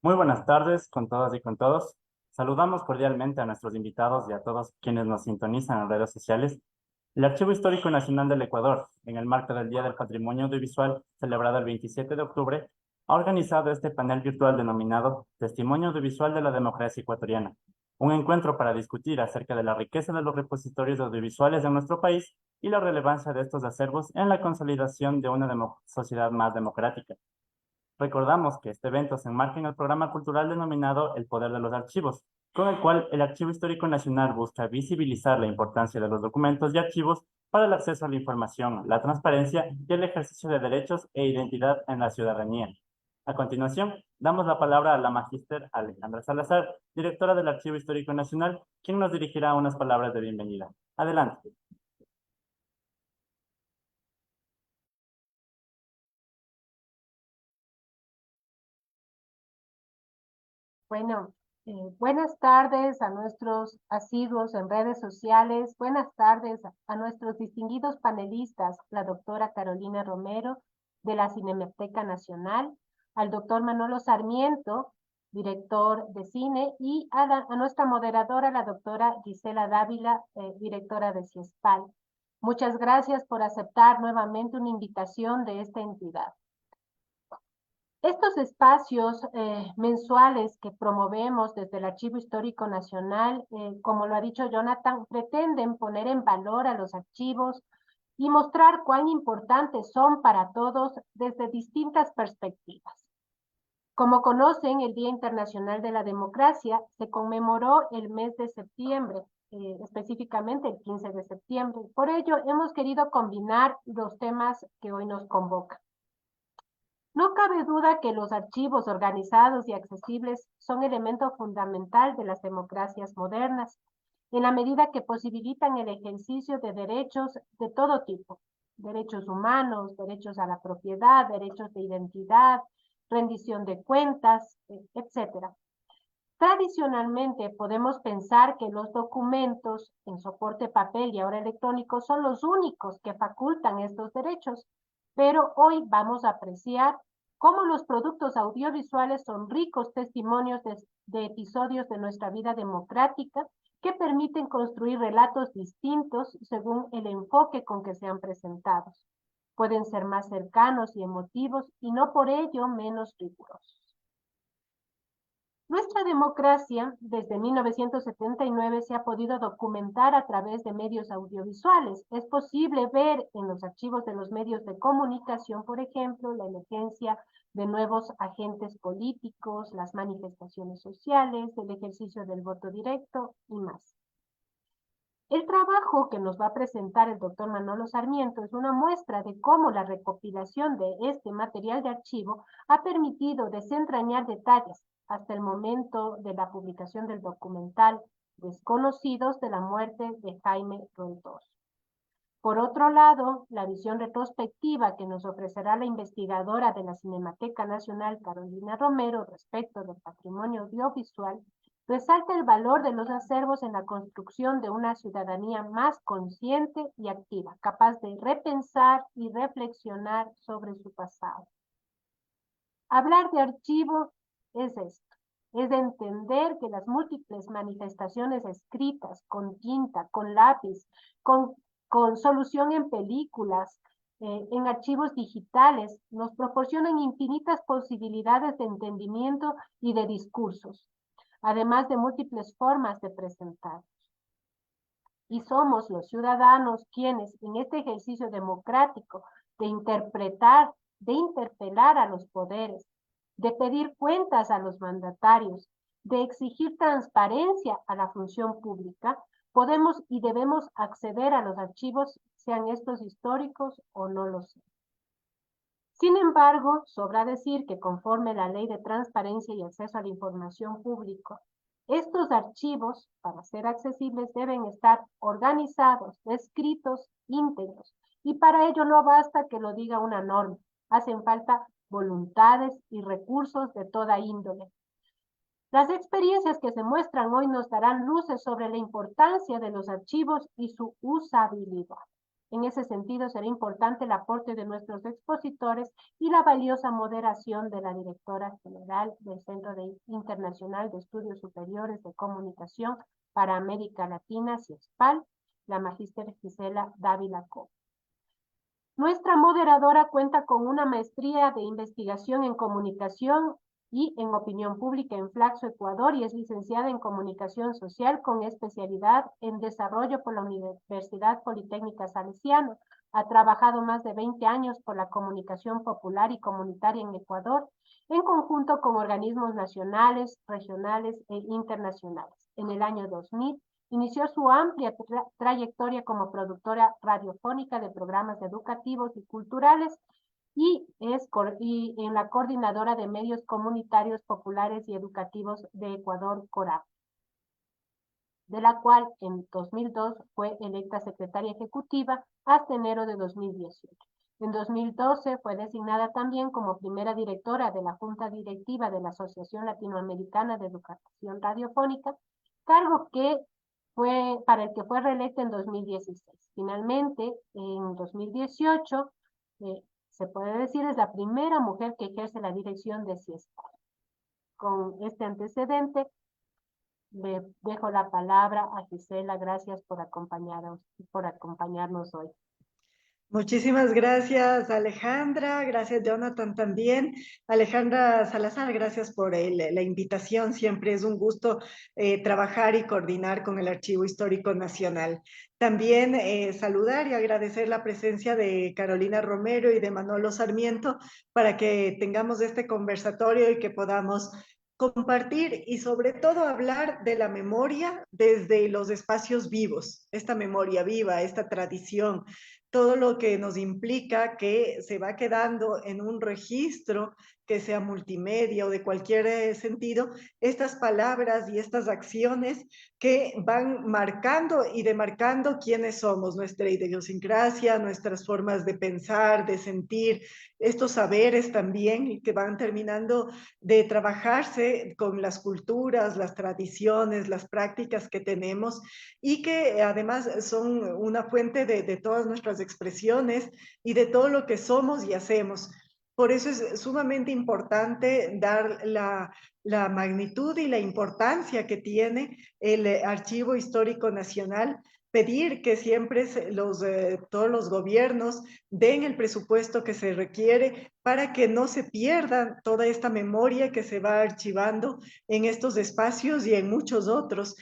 Muy buenas tardes con todas y con todos. Saludamos cordialmente a nuestros invitados y a todos quienes nos sintonizan en redes sociales. El Archivo Histórico Nacional del Ecuador, en el marco del Día del Patrimonio Audiovisual, celebrado el 27 de octubre, ha organizado este panel virtual denominado Testimonio Audiovisual de la Democracia Ecuatoriana, un encuentro para discutir acerca de la riqueza de los repositorios audiovisuales de nuestro país y la relevancia de estos acervos en la consolidación de una sociedad más democrática. Recordamos que este evento se enmarca en el programa cultural denominado El Poder de los Archivos, con el cual el Archivo Histórico Nacional busca visibilizar la importancia de los documentos y archivos para el acceso a la información, la transparencia y el ejercicio de derechos e identidad en la ciudadanía. A continuación, damos la palabra a la magíster Alejandra Salazar, directora del Archivo Histórico Nacional, quien nos dirigirá unas palabras de bienvenida. Adelante. Bueno, buenas tardes a nuestros asiduos en redes sociales. Buenas tardes a nuestros distinguidos panelistas, la doctora Carolina Romero de la Cinemateca Nacional, al doctor Manolo Sarmiento, director de cine, y a nuestra moderadora, la doctora Gisela Dávila, directora de CIESPAL. Muchas gracias por aceptar nuevamente una invitación de esta entidad. Estos espacios mensuales que promovemos desde el Archivo Histórico Nacional, como lo ha dicho Jonathan, pretenden poner en valor a los archivos y mostrar cuán importantes son para todos desde distintas perspectivas. Como conocen, el Día Internacional de la Democracia se conmemoró el mes de septiembre, específicamente el 15 de septiembre. Por ello, hemos querido combinar los temas que hoy nos convocan. No cabe duda que los archivos organizados y accesibles son elemento fundamental de las democracias modernas, en la medida que posibilitan el ejercicio de derechos de todo tipo, derechos humanos, derechos a la propiedad, derechos de identidad, rendición de cuentas, etc. Tradicionalmente podemos pensar que los documentos en soporte papel y ahora electrónico son los únicos que facultan estos derechos, pero hoy vamos a apreciar cómo los productos audiovisuales son ricos testimonios de episodios de nuestra vida democrática que permiten construir relatos distintos según el enfoque con que sean presentados. Pueden ser más cercanos y emotivos y no por ello menos rigurosos. Nuestra democracia, desde 1979, se ha podido documentar a través de medios audiovisuales. Es posible ver en los archivos de los medios de comunicación, por ejemplo, la emergencia de nuevos agentes políticos, las manifestaciones sociales, el ejercicio del voto directo y más. El trabajo que nos va a presentar el doctor Manolo Sarmiento es una muestra de cómo la recopilación de este material de archivo ha permitido desentrañar detalles hasta el momento de la publicación del documental Desconocidos de la muerte de Jaime Rontos. Por otro lado, la visión retrospectiva que nos ofrecerá la investigadora de la Cinemateca Nacional, Carolina Romero, respecto del patrimonio audiovisual, resalta el valor de los acervos en la construcción de una ciudadanía más consciente y activa, capaz de repensar y reflexionar sobre su pasado. Hablar de archivo es esto, es de entender que las múltiples manifestaciones escritas con tinta, con lápiz, con solución en películas, en archivos digitales, nos proporcionan infinitas posibilidades de entendimiento y de discursos, además de múltiples formas de presentarlos. Y somos los ciudadanos quienes, en este ejercicio democrático de interpretar, de interpelar a los poderes, de pedir cuentas a los mandatarios, de exigir transparencia a la función pública, podemos y debemos acceder a los archivos, sean estos históricos o no lo sean. Sin embargo, sobra decir que conforme la Ley de Transparencia y Acceso a la Información Pública, estos archivos, para ser accesibles, deben estar organizados, escritos, íntegros, y para ello no basta que lo diga una norma, hacen falta voluntades y recursos de toda índole. Las experiencias que se muestran hoy nos darán luces sobre la importancia de los archivos y su usabilidad. En ese sentido, será importante el aporte de nuestros expositores y la valiosa moderación de la directora general del Centro Internacional de Estudios Superiores de Comunicación para América Latina, CIESPAL, la magíster Gisela Dávila Co. Nuestra moderadora cuenta con una maestría de investigación en comunicación y en opinión pública en Flaxo, Ecuador, y es licenciada en comunicación social con especialidad en desarrollo por la Universidad Politécnica Salesiano. Ha trabajado más de 20 años por la comunicación popular y comunitaria en Ecuador, en conjunto con organismos nacionales, regionales e internacionales. En el año 2000, inició su amplia trayectoria como productora radiofónica de programas educativos y culturales y es en la coordinadora de medios comunitarios populares y educativos de Ecuador, CORAP, de la cual en 2002 fue electa secretaria ejecutiva hasta enero de 2018. En 2012 fue designada también como primera directora de la Junta Directiva de la Asociación Latinoamericana de Educación Radiofónica, cargo para el que fue reelecta en 2016. Finalmente, en 2018, se puede decir, es la primera mujer que ejerce la dirección de CIESPAL. Con este antecedente, le dejo la palabra a Gisela. Gracias por acompañarnos hoy. Muchísimas gracias, Alejandra. Gracias, Jonathan, también. Alejandra Salazar, gracias por la invitación. Siempre es un gusto trabajar y coordinar con el Archivo Histórico Nacional. También saludar y agradecer la presencia de Carolina Romero y de Manolo Sarmiento para que tengamos este conversatorio y que podamos compartir y sobre todo hablar de la memoria desde los espacios vivos, esta memoria viva, esta tradición, todo lo que nos implica que se va quedando en un registro que sea multimedia o de cualquier sentido, estas palabras y estas acciones que van marcando y demarcando quiénes somos, nuestra idiosincrasia, nuestras formas de pensar, de sentir, estos saberes también que van terminando de trabajarse con las culturas, las tradiciones, las prácticas que tenemos y que además son una fuente de todas nuestras expresiones y de todo lo que somos y hacemos. Por eso es sumamente importante dar la magnitud y la importancia que tiene el Archivo Histórico Nacional, pedir que siempre todos los gobiernos den el presupuesto que se requiere para que no se pierda toda esta memoria que se va archivando en estos espacios y en muchos otros.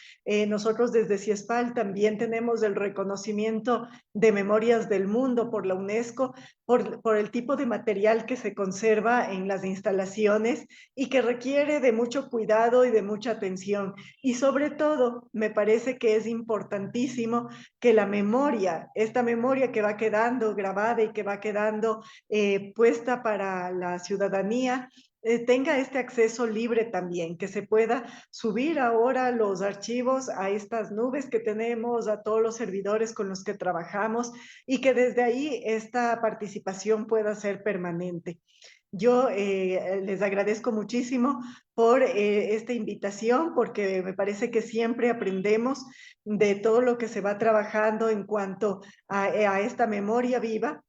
Nosotros desde CIESPAL también tenemos el reconocimiento de Memorias del Mundo por la UNESCO, por el tipo de material que se conserva en las instalaciones y que requiere de mucho cuidado y de mucha atención. Y sobre todo, me parece que es importantísimo que la memoria, esta memoria que va quedando grabada y que va quedando puesta para la ciudadanía, tenga este acceso libre también, que se pueda subir ahora los archivos a estas nubes que tenemos, a todos los servidores con los que trabajamos y que desde ahí esta participación pueda ser permanente. Yo les agradezco muchísimo por esta invitación, porque me parece que siempre aprendemos de todo lo que se va trabajando en cuanto a esta memoria viva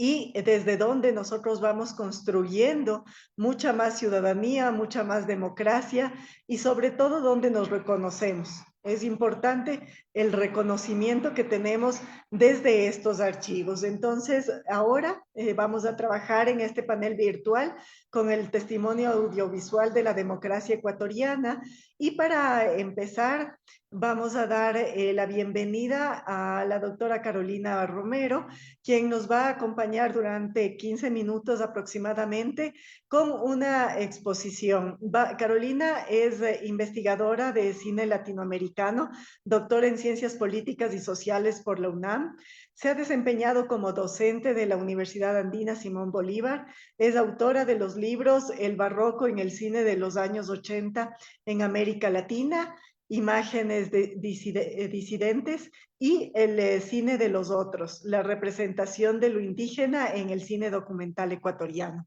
y desde donde nosotros vamos construyendo mucha más ciudadanía, mucha más democracia y sobre todo donde nos reconocemos. Es importante el reconocimiento que tenemos desde estos archivos. Entonces, ahora vamos a trabajar en este panel virtual con el testimonio audiovisual de la democracia ecuatoriana y para empezar vamos a dar la bienvenida a la doctora Carolina Romero, quien nos va a acompañar durante 15 minutos aproximadamente con una exposición. Carolina es investigadora de cine latinoamericano, doctora en ciencias políticas y sociales por la UNAM. Se ha desempeñado como docente de la Universidad Andina Simón Bolívar. Es autora de los libros El barroco en el cine de los años 80 en América Latina, Imágenes disidentes y el cine de los otros, la representación de lo indígena en el cine documental ecuatoriano.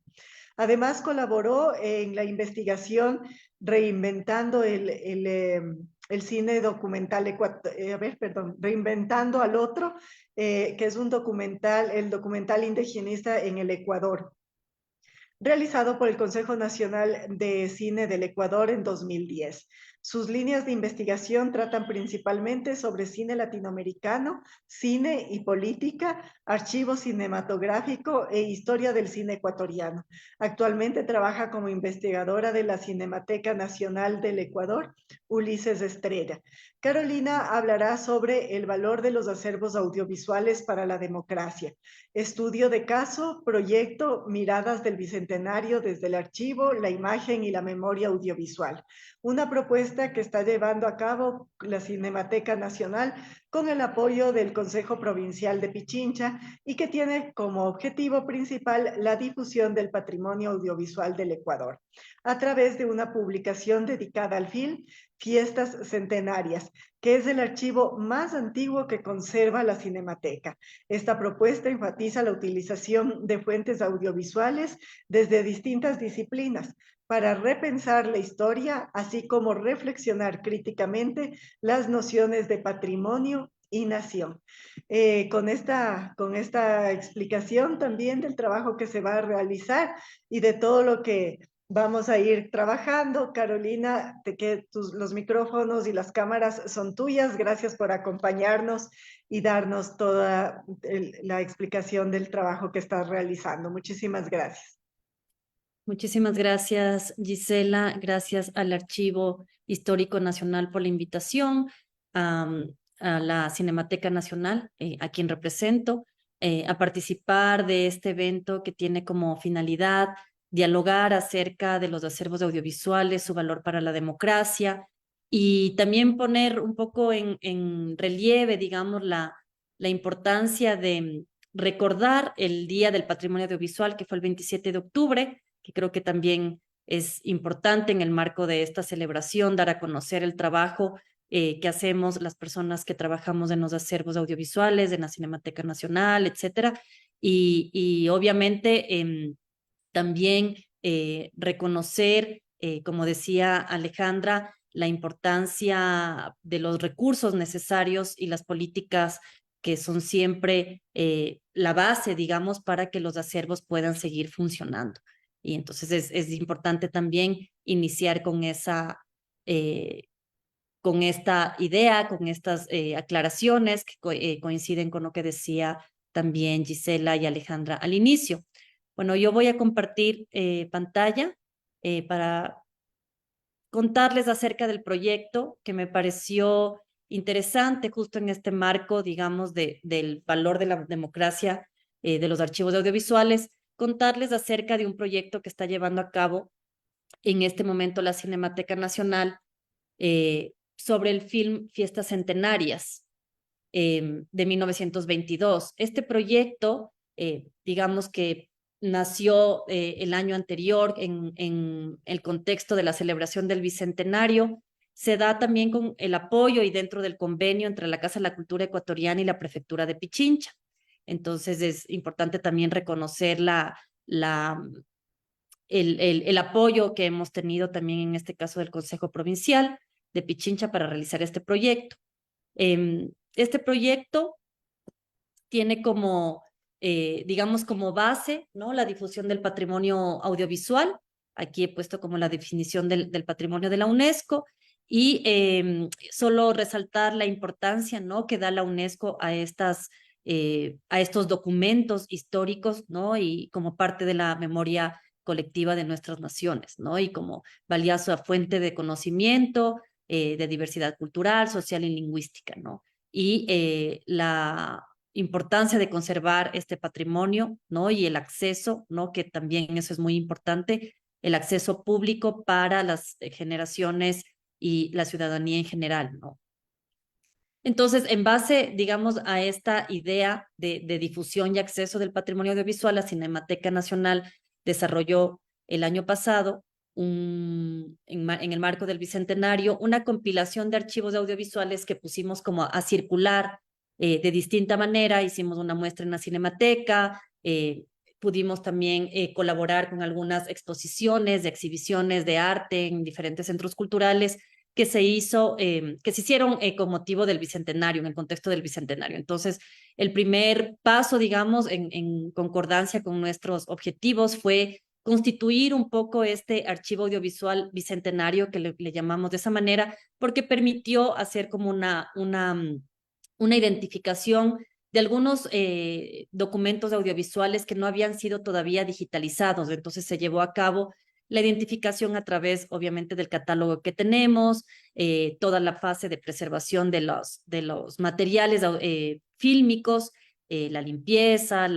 Además, colaboró en la investigación Reinventando el el cine documental, Reinventando al Otro, que es un documental, el documental indigenista en el Ecuador, realizado por el Consejo Nacional de Cine del Ecuador en 2010. Sus líneas de investigación tratan principalmente sobre cine latinoamericano, cine y política, archivo cinematográfico e historia del cine ecuatoriano. Actualmente trabaja como investigadora de la Cinemateca Nacional del Ecuador, Ulises Estrella. Carolina hablará sobre el valor de los acervos audiovisuales para la democracia. Estudio de caso, proyecto, miradas del Bicentenario desde el archivo, la imagen y la memoria audiovisual. Una propuesta que está llevando a cabo la Cinemateca Nacional con el apoyo del Consejo Provincial de Pichincha y que tiene como objetivo principal la difusión del patrimonio audiovisual del Ecuador a través de una publicación dedicada al film Fiestas Centenarias, que es el archivo más antiguo que conserva la Cinemateca. Esta propuesta enfatiza la utilización de fuentes audiovisuales desde distintas disciplinas para repensar la historia, así como reflexionar críticamente las nociones de patrimonio y nación. Con esta explicación también del trabajo que se va a realizar y de todo lo que vamos a ir trabajando. Carolina, los micrófonos y las cámaras son tuyas. Gracias por acompañarnos y darnos toda la explicación del trabajo que estás realizando. Muchísimas gracias. Muchísimas gracias, Gisela. Gracias al Archivo Histórico Nacional por la invitación, a la Cinemateca Nacional, a quien represento, a participar de este evento que tiene como finalidad dialogar acerca de los acervos audiovisuales, su valor para la democracia y también poner un poco en relieve, digamos, la importancia de recordar el Día del Patrimonio Audiovisual, que fue el 27 de octubre, que creo que también es importante en el marco de esta celebración dar a conocer el trabajo que hacemos las personas que trabajamos en los acervos audiovisuales, en la Cinemateca Nacional, etcétera. Y obviamente también reconocer, como decía Alejandra, la importancia de los recursos necesarios y las políticas que son siempre la base, digamos, para que los acervos puedan seguir funcionando. Y entonces es importante también iniciar con esta idea, con estas aclaraciones que coinciden con lo que decía también Gisela y Alejandra al inicio. Bueno, yo voy a compartir pantalla para contarles acerca del proyecto que me pareció interesante justo en este marco, digamos, del valor de la democracia de los archivos audiovisuales, contarles acerca de un proyecto que está llevando a cabo en este momento la Cinemateca Nacional sobre el film Fiestas Centenarias de 1922. Este proyecto, digamos que nació el año anterior en el contexto de la celebración del Bicentenario, se da también con el apoyo y dentro del convenio entre la Casa de la Cultura Ecuatoriana y la Prefectura de Pichincha. Entonces es importante también reconocer el apoyo que hemos tenido también en este caso del Consejo Provincial de Pichincha para realizar este proyecto. Este proyecto tiene como, digamos, como base, ¿no?, la difusión del patrimonio audiovisual. Aquí he puesto como la definición del patrimonio de la UNESCO y solo resaltar la importancia, ¿no?, que da la UNESCO a estos documentos históricos, ¿no?, y como parte de la memoria colectiva de nuestras naciones, ¿no?, y como valiosa fuente de conocimiento, de diversidad cultural, social y lingüística, ¿no? Y la importancia de conservar este patrimonio, ¿no?, y el acceso, ¿no?, que también eso es muy importante, el acceso público para las generaciones y la ciudadanía en general, ¿no? Entonces, en base, digamos, a esta idea de difusión y acceso del patrimonio audiovisual, la Cinemateca Nacional desarrolló el año pasado, en el marco del Bicentenario, una compilación de archivos audiovisuales que pusimos como a circular de distinta manera. Hicimos una muestra en la Cinemateca, pudimos también colaborar con algunas exposiciones de exhibiciones de arte en diferentes centros culturales que se hizo, que se hicieron con motivo del Bicentenario, en el contexto del Bicentenario. Entonces, el primer paso, digamos, en concordancia con nuestros objetivos fue constituir un poco este archivo audiovisual bicentenario, que le llamamos de esa manera, porque permitió hacer como una identificación de algunos documentos audiovisuales que no habían sido todavía digitalizados. Entonces se llevó a cabo la identificación a través, obviamente, del catálogo que tenemos, toda la fase de preservación de los materiales fílmicos, la limpieza,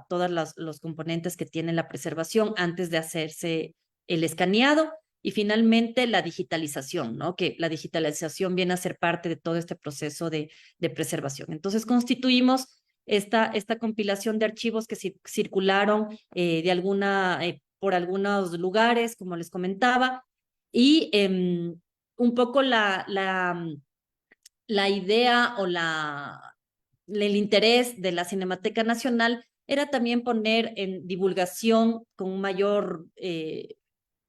todos los componentes que tiene la preservación antes de hacerse el escaneado. Y finalmente la digitalización, ¿no? Que la digitalización viene a ser parte de todo este proceso de preservación. Entonces constituimos esta compilación de archivos que circularon por algunos lugares, como les comentaba, y un poco la idea o el interés de la Cinemateca Nacional era también poner en divulgación con un mayor,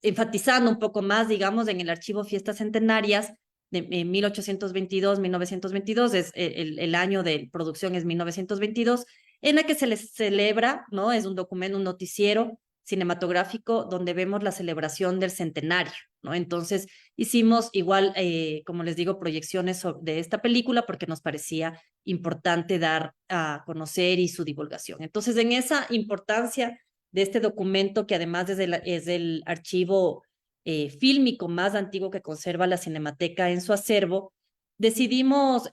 enfatizando un poco más, digamos, en el archivo Fiestas Centenarias de 1822-1922, es el año de producción es 1922, en la que se les celebra, ¿no? Es un documento, un noticiero cinematográfico donde vemos la celebración del centenario, ¿no? Entonces hicimos igual, como les digo, proyecciones de esta película porque nos parecía importante dar a conocer y su divulgación. Entonces, en esa importancia de este documento, que además es el archivo fílmico más antiguo que conserva la Cinemateca en su acervo, decidimos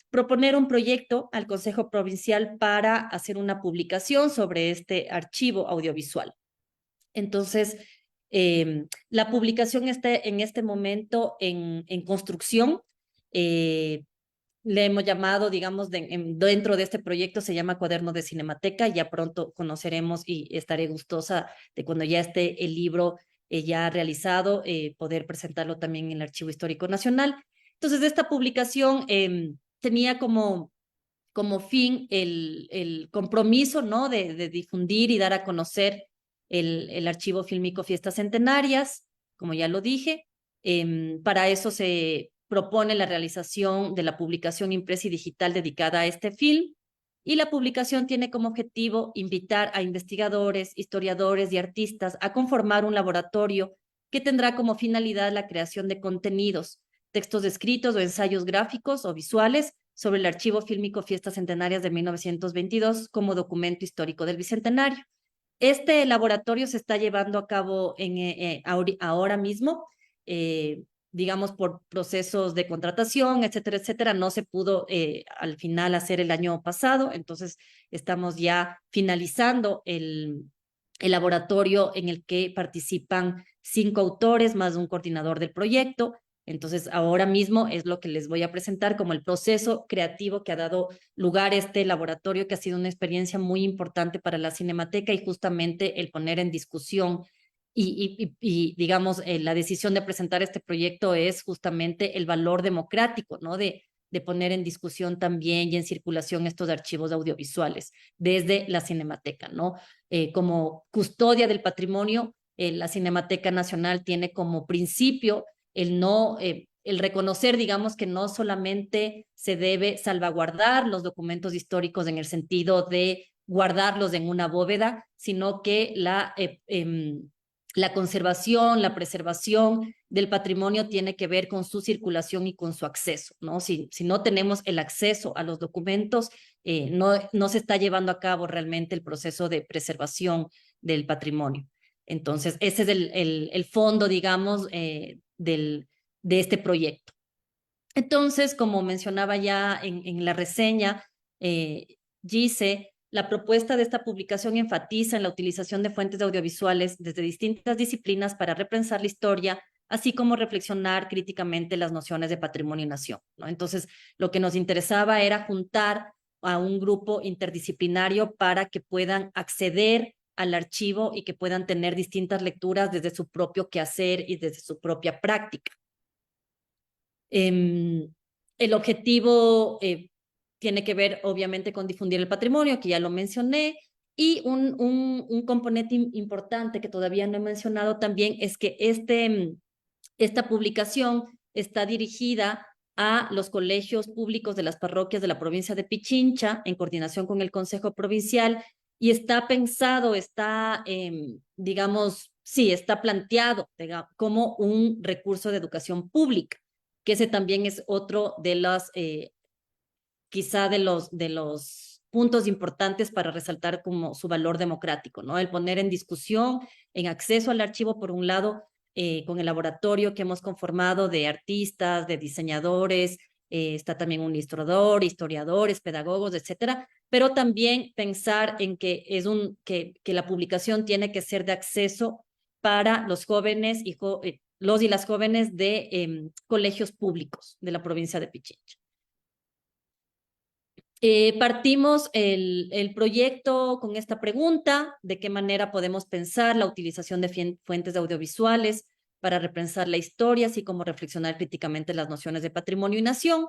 proponer un proyecto al Consejo Provincial para hacer una publicación sobre este archivo audiovisual. Entonces, la publicación está en este momento en construcción. Le hemos llamado, digamos, dentro de este proyecto se llama Cuaderno de Cinemateca. Ya pronto conoceremos y estaré gustosa de cuando ya esté el libro ya realizado, poder presentarlo también en el Archivo Histórico Nacional. Entonces, esta publicación tenía como fin el compromiso, ¿no? De difundir y dar a conocer el archivo fílmico Fiestas Centenarias, como ya lo dije. Para eso se propone la realización de la publicación impresa y digital dedicada a este film, y la publicación tiene como objetivo invitar a investigadores, historiadores y artistas a conformar un laboratorio que tendrá como finalidad la creación de contenidos, textos escritos o ensayos gráficos o visuales sobre el archivo fílmico Fiestas Centenarias de 1922 como documento histórico del Bicentenario. Este laboratorio se está llevando a cabo ahora mismo, digamos, por procesos de contratación, etcétera, etcétera. No se pudo al final hacer el año pasado, entonces estamos ya finalizando el laboratorio, en el que participan 5 autores más un coordinador del proyecto. Entonces, ahora mismo es lo que les voy a presentar como el proceso creativo que ha dado lugar a este laboratorio, que ha sido una experiencia muy importante para la Cinemateca, y justamente el poner en discusión y digamos, la decisión de presentar este proyecto es justamente el valor democrático, ¿no? De poner en discusión también y en circulación estos archivos audiovisuales desde la Cinemateca, ¿no? Como custodia del patrimonio, la Cinemateca Nacional tiene como principio el reconocer, digamos, que no solamente se debe salvaguardar los documentos históricos en el sentido de guardarlos en una bóveda, sino que la conservación, la preservación del patrimonio tiene que ver con su circulación y con su acceso, ¿no? Si no tenemos el acceso a los documentos, no se está llevando a cabo realmente el proceso de preservación del patrimonio. Entonces, ese es el fondo, digamos, de este proyecto. Entonces, como mencionaba ya en la reseña, Gise, la propuesta de esta publicación enfatiza en la utilización de fuentes audiovisuales desde distintas disciplinas para repensar la historia, así como reflexionar críticamente las nociones de patrimonio y nación, ¿no? Entonces, lo que nos interesaba era juntar a un grupo interdisciplinario para que puedan acceder al archivo y que puedan tener distintas lecturas desde su propio quehacer y desde su propia práctica. El objetivo tiene que ver, obviamente, con difundir el patrimonio, que ya lo mencioné, y un componente importante que todavía no he mencionado también es que esta publicación está dirigida a los colegios públicos de las parroquias de la provincia de Pichincha, en coordinación con el Consejo Provincial, y está pensado, está, digamos, sí, está planteado como un recurso de educación pública, que ese también es otro de los, quizá de los puntos importantes para resaltar como su valor democrático, ¿no? El poner en discusión, en acceso al archivo, por un lado, con el laboratorio que hemos conformado de artistas, de diseñadores, está también un ilustrador, historiadores, pedagogos, etcétera, pero también pensar en que que la publicación tiene que ser de acceso para los jóvenes los y las jóvenes de colegios públicos de la provincia de Pichincha. Partimos el proyecto con esta pregunta: ¿de qué manera podemos pensar la utilización de fuentes audiovisuales para repensar la historia, así como reflexionar críticamente las nociones de patrimonio y nación?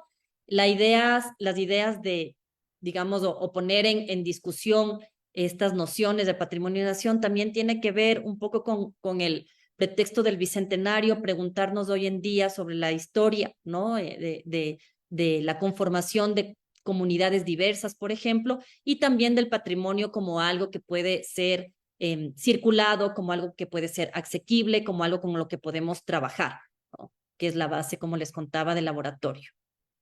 Las ideas de, digamos, o poner en discusión estas nociones de patrimonio y nación también tiene que ver un poco con el pretexto del bicentenario, preguntarnos hoy en día sobre la historia, ¿no? De la conformación de comunidades diversas, por ejemplo, y también del patrimonio como algo que puede ser circulado, como algo que puede ser asequible, como algo con lo que podemos trabajar, ¿no? Que es la base, como les contaba, del laboratorio,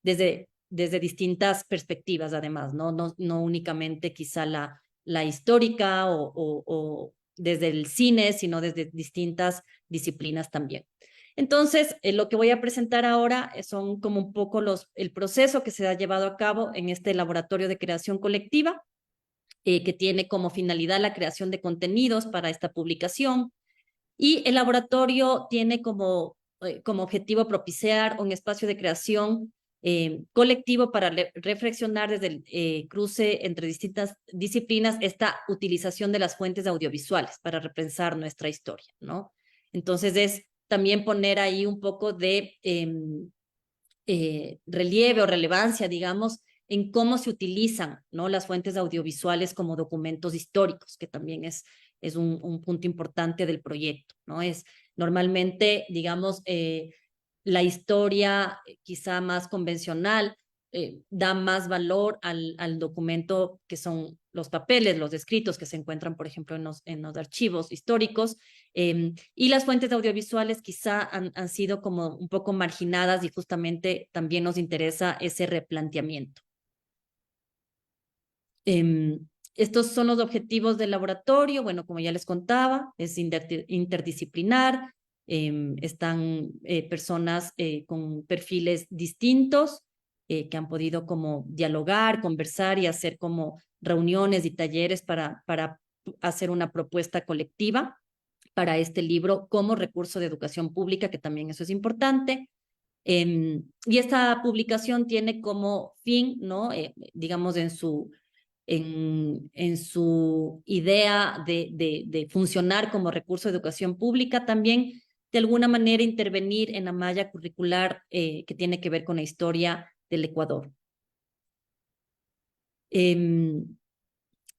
desde distintas perspectivas, además, no únicamente quizá la histórica o desde el cine, sino desde distintas disciplinas también. Entonces, lo que voy a presentar ahora son como un poco el proceso que se ha llevado a cabo en este laboratorio de creación colectiva, que tiene como finalidad la creación de contenidos para esta publicación. Y el laboratorio tiene como objetivo propiciar un espacio de creación colectivo para reflexionar desde el cruce entre distintas disciplinas esta utilización de las fuentes audiovisuales para repensar nuestra historia, ¿no? Entonces es también poner ahí un poco de relieve o relevancia, digamos, en cómo se utilizan, ¿no?, las fuentes audiovisuales como documentos históricos, que también es un punto importante del proyecto, ¿no? Es normalmente, digamos, la historia quizá más convencional da más valor al documento, que son los papeles, los escritos que se encuentran, por ejemplo, en los archivos históricos, y las fuentes audiovisuales quizá han sido como un poco marginadas, y justamente también nos interesa ese replanteamiento. Estos son los objetivos del laboratorio. Bueno, como ya les contaba, es interdisciplinar. Están personas con perfiles distintos que han podido como dialogar, conversar y hacer como reuniones y talleres para hacer una propuesta colectiva para este libro como recurso de educación pública, que también eso es importante. Y esta publicación tiene como fin, ¿no? Digamos, en su idea de funcionar como recurso de educación pública, también de alguna manera intervenir en la malla curricular que tiene que ver con la historia del Ecuador.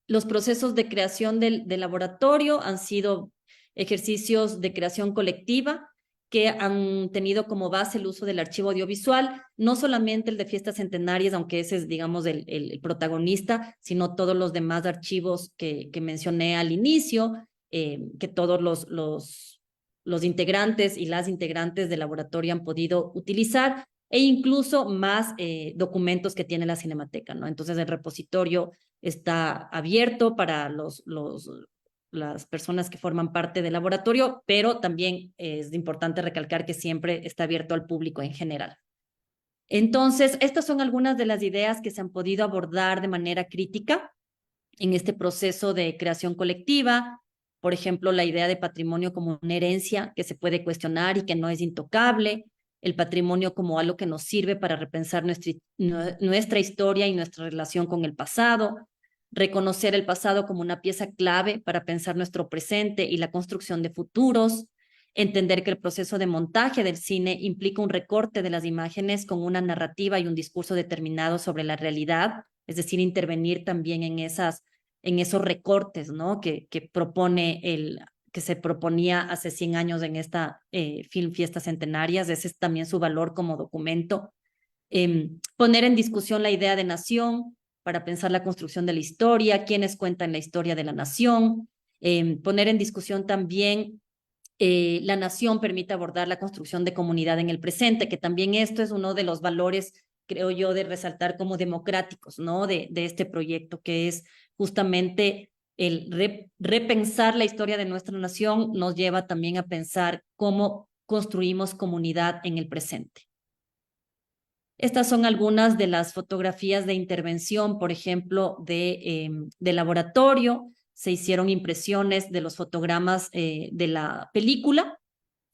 Los procesos de creación del laboratorio han sido ejercicios de creación colectiva que han tenido como base el uso del archivo audiovisual, no solamente el de fiestas centenarias, aunque ese es, digamos, el protagonista, sino todos los demás archivos que mencioné al inicio, que todos los integrantes y las integrantes del laboratorio han podido utilizar, e incluso más documentos que tiene la Cinemateca, ¿no? Entonces el repositorio está abierto para las personas que forman parte del laboratorio, pero también es importante recalcar que siempre está abierto al público en general. Entonces, estas son algunas de las ideas que se han podido abordar de manera crítica en este proceso de creación colectiva. Por ejemplo, la idea de patrimonio como una herencia que se puede cuestionar y que no es intocable, el patrimonio como algo que nos sirve para repensar nuestra historia y nuestra relación con el pasado, reconocer el pasado como una pieza clave para pensar nuestro presente y la construcción de futuros, entender que el proceso de montaje del cine implica un recorte de las imágenes con una narrativa y un discurso determinado sobre la realidad, es decir, intervenir también en esos recortes, ¿no?, que que se proponía hace 100 años en esta Film Fiestas Centenarias. Ese es también su valor como documento. Poner en discusión la idea de nación para pensar la construcción de la historia, quiénes cuentan la historia de la nación. Poner en discusión también la nación permite abordar la construcción de comunidad en el presente, que también esto es uno de los valores, creo yo, de resaltar como democráticos, ¿no? De este proyecto, que es justamente el repensar la historia de nuestra nación, nos lleva también a pensar cómo construimos comunidad en el presente. Estas son algunas de las fotografías de intervención, por ejemplo, de laboratorio. Se hicieron impresiones de los fotogramas de la película,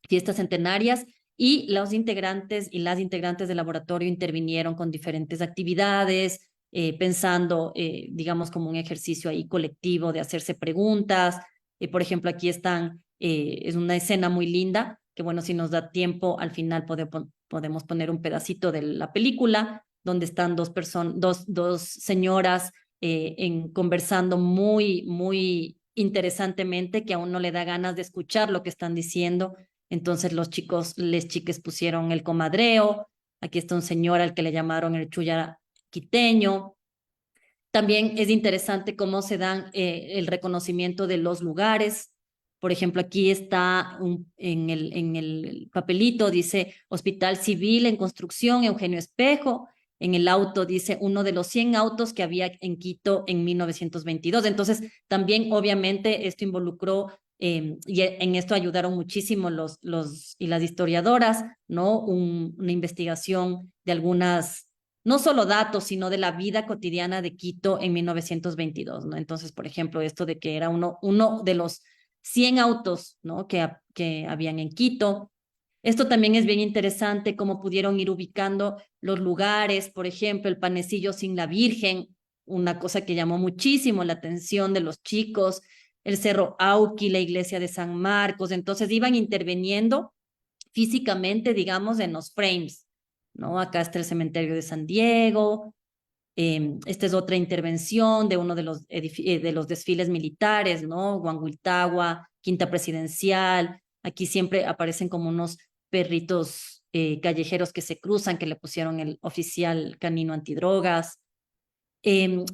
Fiestas Centenarias, y los integrantes y las integrantes del laboratorio intervinieron con diferentes actividades, pensando, digamos, como un ejercicio ahí colectivo de hacerse preguntas. Por ejemplo, aquí están, es una escena muy linda, que bueno, si nos da tiempo, al final podemos poner un pedacito de la película, donde están dos señoras conversando muy interesantemente, que a uno le da ganas de escuchar lo que están diciendo. Entonces les chiques pusieron el comadreo. Aquí está un señor al que le llamaron el chulla quiteño. También es interesante cómo se dan el reconocimiento de los lugares. Por ejemplo, aquí está en el papelito, dice Hospital Civil en Construcción, Eugenio Espejo. En el auto dice uno de los 100 autos que había en Quito en 1922. Entonces, también obviamente esto involucró, y en esto ayudaron muchísimo los y las historiadoras, ¿no? Una investigación de algunas, no solo datos, sino de la vida cotidiana de Quito en 1922, ¿no? Entonces, por ejemplo, esto de que era uno de los 100 autos, ¿no? que habían en Quito. Esto también es bien interesante, cómo pudieron ir ubicando los lugares, por ejemplo, el panecillo sin la Virgen, una cosa que llamó muchísimo la atención de los chicos, el Cerro Auqui, la iglesia de San Marcos. Entonces iban interviniendo físicamente, digamos, en los frames, ¿no? Acá está el cementerio de San Diego. Esta es otra intervención de uno de los desfiles militares, ¿no? Huanguiltagua, Quinta Presidencial. Aquí siempre aparecen como unos perritos callejeros que se cruzan, que le pusieron el oficial canino antidrogas.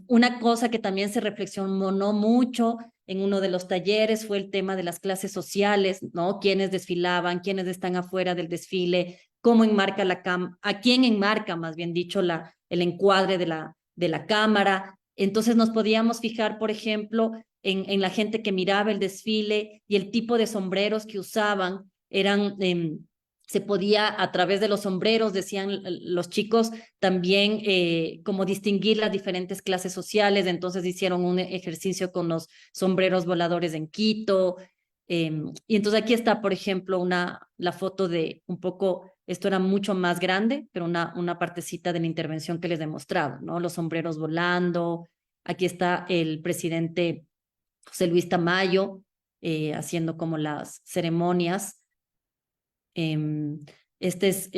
Una cosa que también se reflexionó mucho en uno de los talleres fue el tema de las clases sociales, ¿no? Quiénes desfilaban, quiénes están afuera del desfile, cómo enmarca a quién enmarca, más bien dicho, el encuadre de la cámara. Entonces nos podíamos fijar, por ejemplo, en la gente que miraba el desfile y el tipo de sombreros que usaban. Se podía, a través de los sombreros, decían los chicos, también como distinguir las diferentes clases sociales. Entonces hicieron un ejercicio con los sombreros voladores en Quito. Y entonces aquí está, por ejemplo, la foto de un poco, esto era mucho más grande, pero una partecita de la intervención que les demostraba, ¿no? Los sombreros volando. Aquí está el presidente José Luis Tamayo haciendo como las ceremonias. Este es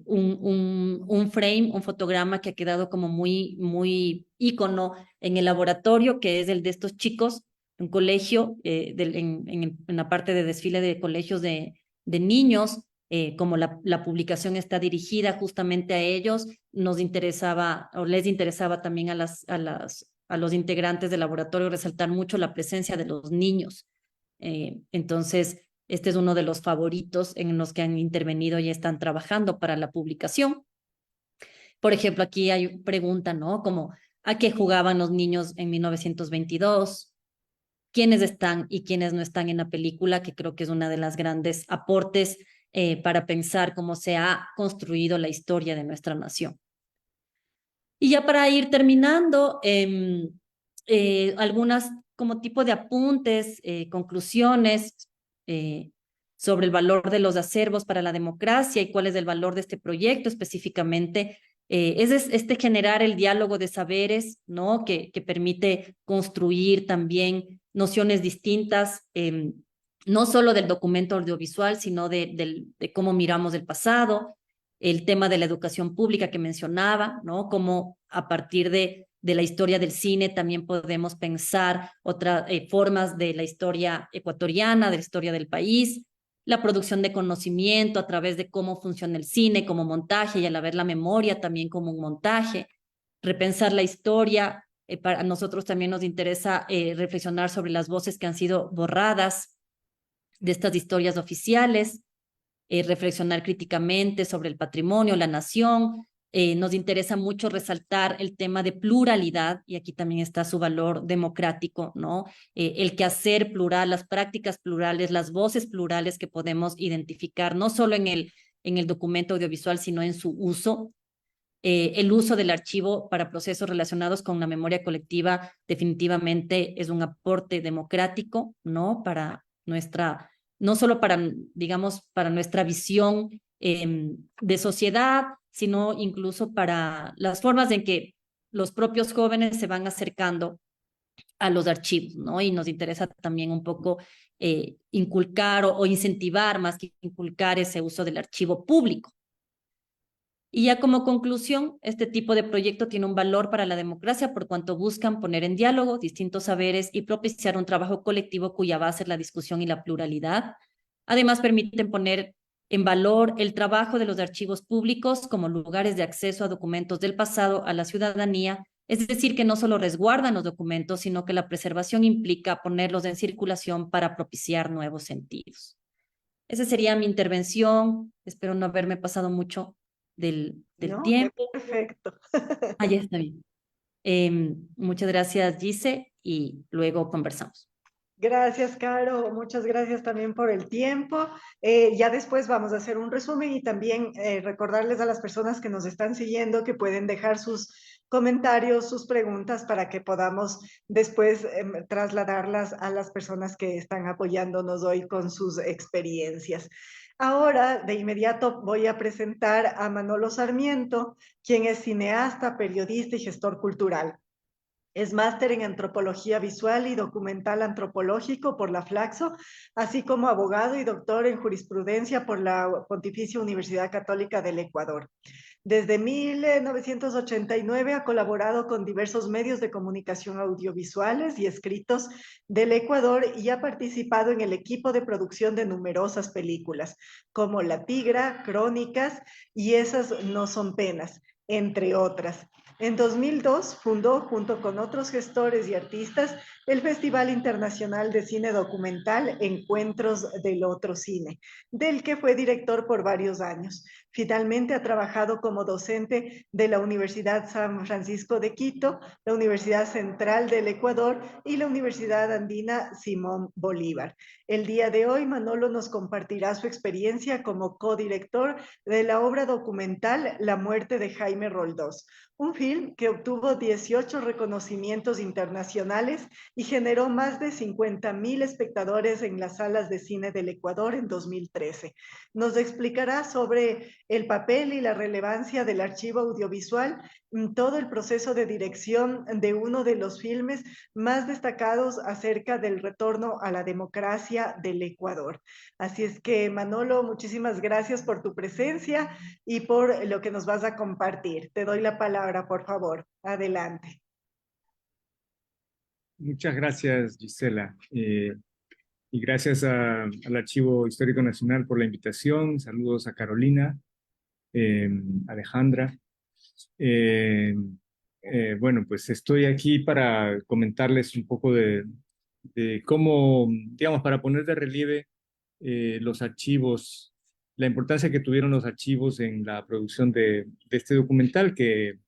un frame, un fotograma que ha quedado como muy ícono en el laboratorio, que es el de estos chicos, un colegio, en la parte de desfile de colegios de niños. Como la publicación está dirigida justamente a ellos, nos interesaba, o les interesaba también a los integrantes del laboratorio resaltar mucho la presencia de los niños. Entonces, este es uno de los favoritos en los que han intervenido y están trabajando para la publicación. Por ejemplo, aquí hay pregunta, ¿no? Como, ¿a qué jugaban los niños en 1922? ¿Quiénes están y quiénes no están en la película? Que creo que es una de las grandes aportes para pensar cómo se ha construido la historia de nuestra nación. Y ya para ir terminando, algunas como tipo de apuntes, conclusiones sobre el valor de los acervos para la democracia y cuál es el valor de este proyecto específicamente. Es generar el diálogo de saberes, ¿no? Que permite construir también nociones distintas, no solo del documento audiovisual, sino de cómo miramos el pasado. El tema de la educación pública que mencionaba, ¿no? Cómo a partir de de la historia del cine, también podemos pensar otras formas de la historia ecuatoriana, de la historia del país, la producción de conocimiento a través de cómo funciona el cine como montaje y a la vez la memoria también como un montaje, repensar la historia. Para nosotros también nos interesa reflexionar sobre las voces que han sido borradas de estas historias oficiales, reflexionar críticamente sobre el patrimonio, la nación. Nos interesa mucho resaltar el tema de pluralidad, y aquí también está su valor democrático, ¿no? El quehacer plural, las prácticas plurales, las voces plurales que podemos identificar, no solo en el documento audiovisual, sino en su uso. El uso del archivo para procesos relacionados con la memoria colectiva definitivamente es un aporte democrático, ¿no? Para nuestra, no solo para, digamos, para nuestra visión de sociedad, sino incluso para las formas en que los propios jóvenes se van acercando a los archivos, ¿no? Y nos interesa también un poco inculcar o incentivar, más que inculcar, ese uso del archivo público. Y ya como conclusión, este tipo de proyecto tiene un valor para la democracia por cuanto buscan poner en diálogo distintos saberes y propiciar un trabajo colectivo cuya base es la discusión y la pluralidad. Además, permiten poner en valor el trabajo de los archivos públicos como lugares de acceso a documentos del pasado a la ciudadanía, es decir, que no solo resguardan los documentos, sino que la preservación implica ponerlos en circulación para propiciar nuevos sentidos. Esa sería mi intervención. Espero no haberme pasado mucho del No, tiempo. perfecto. Ah, ya está bien. Muchas gracias, Gise, y luego conversamos. Gracias, Caro. Muchas gracias también por el tiempo. Ya después vamos a hacer un resumen y también recordarles a las personas que nos están siguiendo que pueden dejar sus comentarios, sus preguntas para que podamos después trasladarlas a las personas que están apoyándonos hoy con sus experiencias. Ahora, de inmediato, voy a presentar a Manolo Sarmiento, quien es cineasta, periodista y gestor cultural. Es máster en Antropología Visual y Documental Antropológico por la Flaxo, así como abogado y doctor en Jurisprudencia por la Pontificia Universidad Católica del Ecuador. Desde 1989 ha colaborado con diversos medios de comunicación audiovisuales y escritos del Ecuador y ha participado en el equipo de producción de numerosas películas, como La Tigra, Crónicas y Esas no son penas, entre otras. En 2002 fundó, junto con otros gestores y artistas, el Festival Internacional de Cine Documental Encuentros del Otro Cine, del que fue director por varios años. Finalmente ha trabajado como docente de la Universidad San Francisco de Quito, la Universidad Central del Ecuador y la Universidad Andina Simón Bolívar. El día de hoy, Manolo nos compartirá su experiencia como codirector de la obra documental La muerte de Jaime Roldós, un film que obtuvo 18 reconocimientos internacionales y generó más de 50,000 espectadores en las salas de cine del Ecuador en 2013. Nos explicará sobre el papel y la relevancia del archivo audiovisual en todo el proceso de dirección de uno de los filmes más destacados acerca del retorno a la democracia del Ecuador. Así es que, Manolo, muchísimas gracias por tu presencia y por lo que nos vas a compartir. Te doy la palabra, por favor. Adelante. Muchas gracias, Gisela. Y gracias al Archivo Histórico Nacional por la invitación. Saludos a Carolina, Alejandra. Bueno, pues estoy aquí para comentarles un poco de cómo, digamos, para poner de relieve los archivos, la importancia que tuvieron los archivos en la producción de este documental que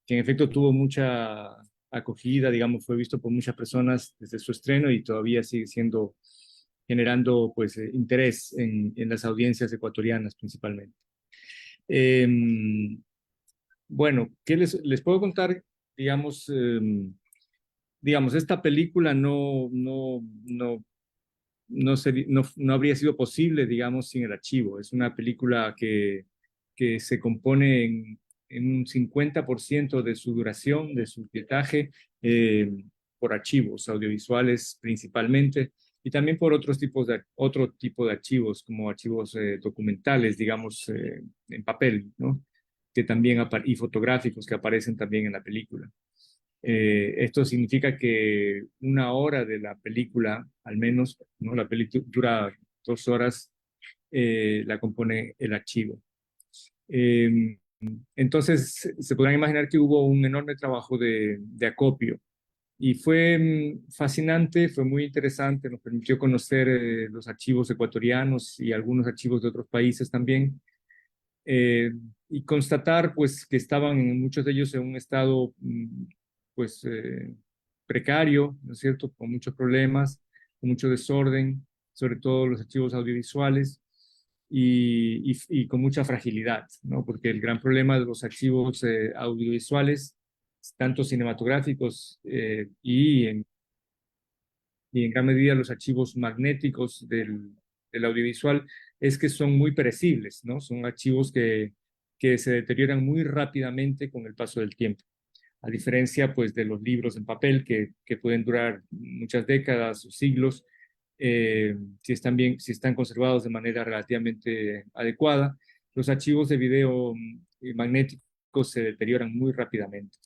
en efecto tuvo mucha acogida, digamos, fue visto por muchas personas desde su estreno y todavía sigue siendo, generando pues interés en las audiencias ecuatorianas principalmente. Bueno, ¿qué les puedo contar? Digamos, esta película no habría sido posible, digamos, sin el archivo. Es una película que se compone en un 50% de su duración, de su pietaje, por archivos audiovisuales principalmente, y también por otro tipo de archivos, como archivos documentales, digamos, en papel, ¿no? Que también y fotográficos que aparecen también en la película. Esto significa que una hora de la película, al menos, ¿no? La película dura 2 horas, la compone el archivo. Eh, entonces, se podrán imaginar que hubo un enorme trabajo de acopio y fue fascinante, fue muy interesante, nos permitió conocer los archivos ecuatorianos y algunos archivos de otros países también, eh, y constatar pues que estaban muchos de ellos en un estado pues precario, ¿no es cierto?, con muchos problemas, con mucho desorden, sobre todo los archivos audiovisuales y con mucha fragilidad, ¿no? Porque el gran problema de los archivos audiovisuales, tanto cinematográficos y en gran medida los archivos magnéticos del audiovisual, es que son muy perecibles, ¿no? Son archivos que se deterioran muy rápidamente con el paso del tiempo. A diferencia, pues, de los libros en papel que pueden durar muchas décadas o siglos, si están conservados de manera relativamente adecuada. Los archivos de video magnéticos se deterioran muy rápidamente.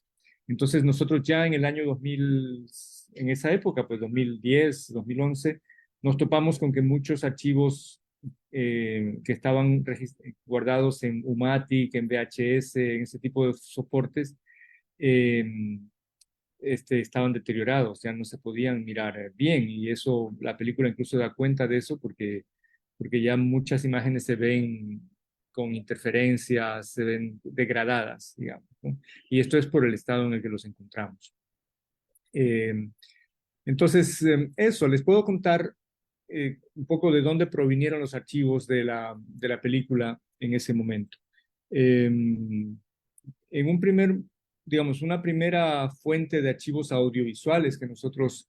Entonces nosotros ya en el año 2000, en esa época, pues 2010, 2011, nos topamos con que muchos archivos que estaban guardados en UMATIC, en VHS, en ese tipo de soportes, eh, estaban deteriorados, ya no se podían mirar bien, y eso, la película incluso da cuenta de eso porque ya muchas imágenes se ven con interferencias, se ven degradadas, digamos, ¿no? Y esto es por el estado en el que los encontramos. Entonces, eso, les puedo contar un poco de dónde provinieron los archivos de la película en ese momento. En un primer, digamos, una primera fuente de archivos audiovisuales que nosotros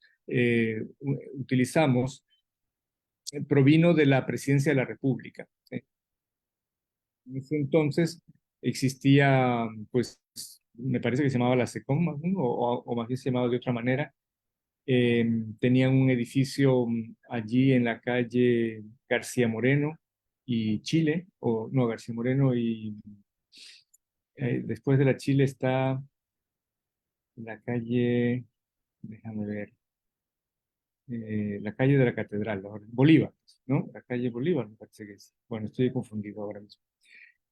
utilizamos provino de la Presidencia de la República. En ese entonces existía, pues, me parece que se llamaba la SECOM, ¿no? O más bien se llamaba de otra manera. Tenían un edificio allí en la calle García Moreno y Chile, o no, García Moreno y después de la Chile está la calle, déjame ver, la calle de la Catedral, Bolívar, ¿no? La calle Bolívar, me parece que es. Bueno, estoy confundido ahora mismo.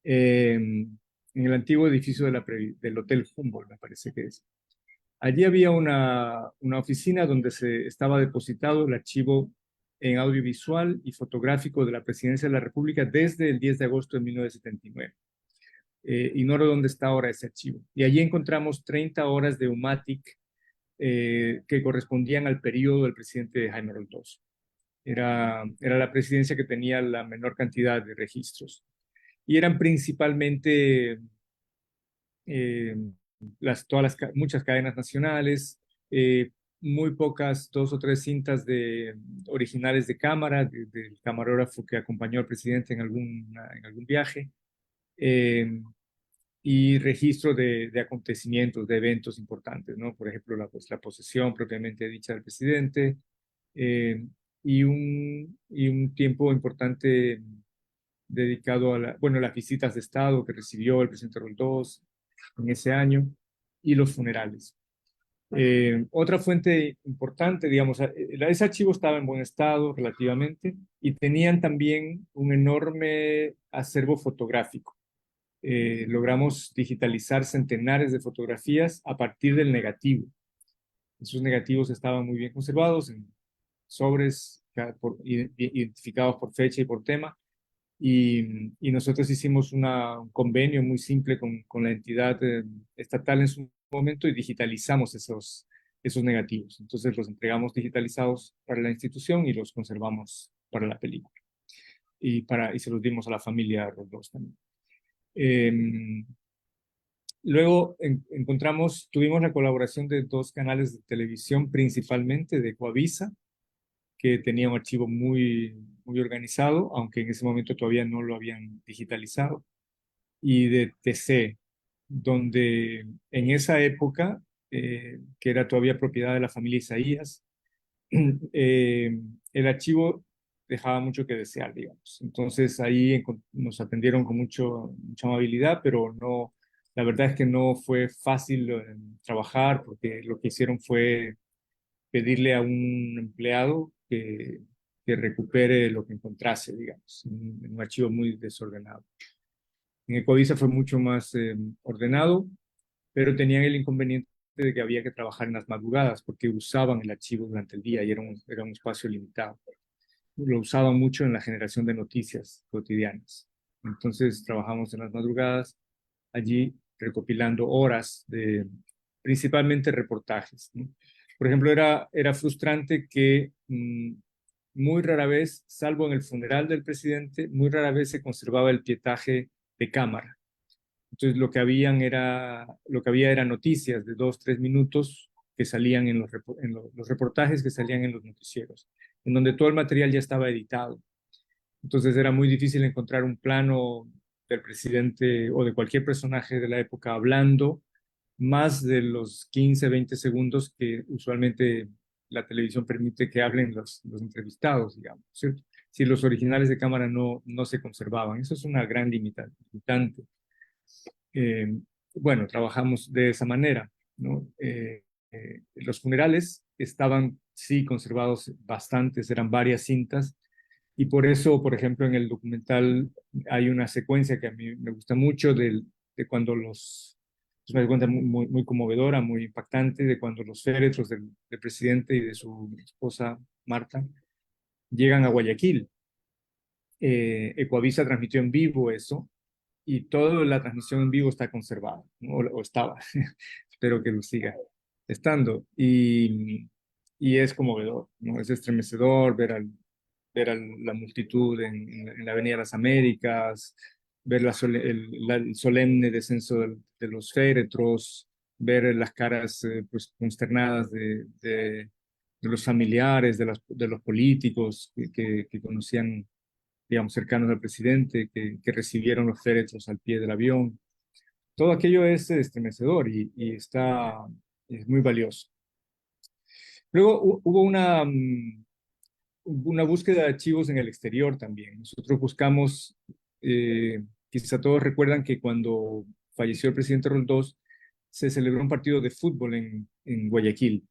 En el antiguo edificio del Hotel Humboldt, me parece que es. Allí había una oficina donde se estaba depositado el archivo en audiovisual y fotográfico de la Presidencia de la República desde el 10 de agosto de 1979. Ignoro dónde está ahora ese archivo. Y allí encontramos 30 horas de UMATIC que correspondían al periodo del presidente Jaime Roldoso. Era la presidencia que tenía la menor cantidad de registros. Y eran principalmente eh, muchas cadenas nacionales, muy pocas, 2 o 3 cintas originales de cámara, del camarógrafo que acompañó al presidente en algún viaje, eh, y registro de acontecimientos, de eventos importantes, ¿no? Por ejemplo, la posesión propiamente dicha del presidente, eh, y un tiempo importante dedicado bueno, las visitas de Estado que recibió el presidente Roldós en ese año y los funerales. Otra fuente importante, digamos, ese archivo estaba en buen estado relativamente y tenían también un enorme acervo fotográfico. Logramos digitalizar centenares de fotografías a partir del negativo. Esos negativos estaban muy bien conservados en sobres identificados por fecha y por tema. Y nosotros hicimos un convenio muy simple con la entidad estatal en su momento y digitalizamos esos negativos. Entonces los entregamos digitalizados para la institución y los conservamos para la película. Y se los dimos a la familia Roldós también. Luego tuvimos la colaboración de 2 canales de televisión, principalmente de Coavisa, que tenía un archivo muy, muy organizado, aunque en ese momento todavía no lo habían digitalizado, y de TC, donde en esa época, que era todavía propiedad de la familia Isaías, el archivo dejaba mucho que desear, digamos. Entonces ahí nos atendieron con mucha amabilidad, pero La verdad es que no fue fácil trabajar porque lo que hicieron fue pedirle a un empleado que recupere lo que encontrase, digamos, en un archivo muy desordenado. En Ecuavisa fue mucho más ordenado, pero tenían el inconveniente de que había que trabajar en las madrugadas porque usaban el archivo durante el día y era un espacio limitado. Lo usaban mucho en la generación de noticias cotidianas. Entonces trabajamos en las madrugadas allí recopilando horas de principalmente reportajes, ¿no? Por ejemplo, era frustrante que muy rara vez, salvo en el funeral del presidente, muy rara vez se conservaba el pietaje de cámara. Entonces lo que había era noticias de 2, 3 minutos que salían en los reportajes que salían en los noticieros, en donde todo el material ya estaba editado. Entonces era muy difícil encontrar un plano del presidente o de cualquier personaje de la época hablando más de los 15, 20 segundos que usualmente la televisión permite que hablen los entrevistados, digamos, ¿cierto? Si los originales de cámara no se conservaban. Eso es una gran limitante. Eh, bueno, trabajamos de esa manera, ¿no? Los funerales estaban, sí, conservados bastantes, eran varias cintas, y por eso, por ejemplo, en el documental hay una secuencia que a mí me gusta mucho de cuando es una cuenta muy conmovedora, muy impactante, de cuando los féretros del presidente y de su esposa Marta llegan a Guayaquil. Ecuavisa transmitió en vivo eso, y toda la transmisión en vivo está conservada, ¿no? O estaba. Espero que lo siga estando. Y es conmovedor, ¿no? Es estremecedor ver a la multitud en la Avenida de las Américas, ver el solemne descenso de los féretros, ver las caras pues, consternadas de los familiares, de los políticos que conocían, digamos, cercanos al presidente, que recibieron los féretros al pie del avión. Todo aquello es estremecedor y es muy valioso. Luego hubo una búsqueda de archivos en el exterior también. Nosotros buscamos, quizá todos recuerdan que cuando falleció el presidente Roldós, se celebró un partido de fútbol en Guayaquil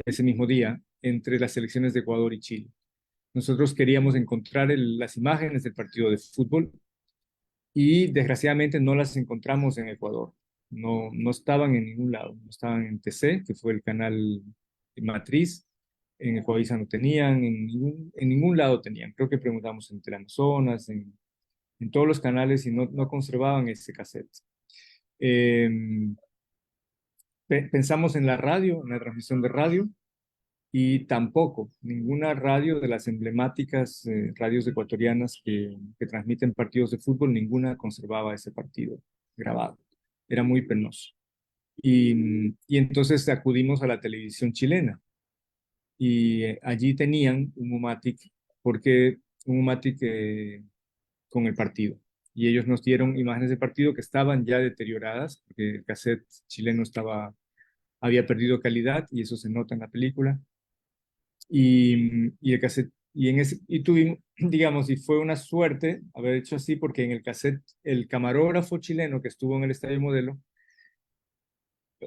ese mismo día entre las selecciones de Ecuador y Chile. Nosotros queríamos encontrar las imágenes del partido de fútbol y desgraciadamente no las encontramos en Ecuador. No estaban en ningún lado. No estaban en TC, que fue el canal matriz. En Ecuavisa no tenían, en ningún lado tenían. Creo que preguntamos en Teleamazonas, en todos los canales y no conservaban ese cassette. Pensamos en la radio, en la transmisión de radio, y tampoco, ninguna radio de las emblemáticas radios ecuatorianas que transmiten partidos de fútbol, ninguna conservaba ese partido grabado. Era muy penoso. Y entonces acudimos a la televisión chilena y allí tenían un Umatic, porque un Umatic con el partido. Y ellos nos dieron imágenes de partido que estaban ya deterioradas, porque el cassette chileno había perdido calidad y eso se nota en la película. Y el cassette, y tuvimos, digamos, y fue una suerte haber hecho así, porque en el cassette, el camarógrafo chileno que estuvo en el Estadio Modelo,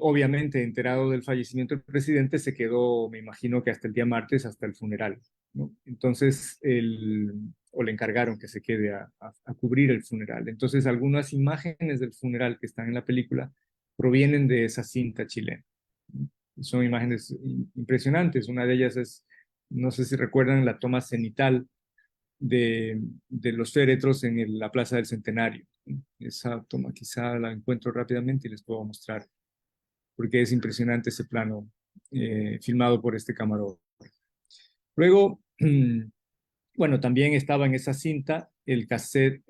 obviamente enterado del fallecimiento del presidente, se quedó, me imagino que hasta el día martes, hasta el funeral, ¿no? Entonces, o le encargaron que se quede a cubrir el funeral. Entonces, algunas imágenes del funeral que están en la película provienen de esa cinta chilena. Son imágenes impresionantes. Una de ellas es, no sé si recuerdan, la toma cenital de los féretros en la Plaza del Centenario. Esa toma quizá la encuentro rápidamente y les puedo mostrar, porque es impresionante ese plano filmado por este camarógrafo. Luego, bueno, también estaba en esa cinta el cassette,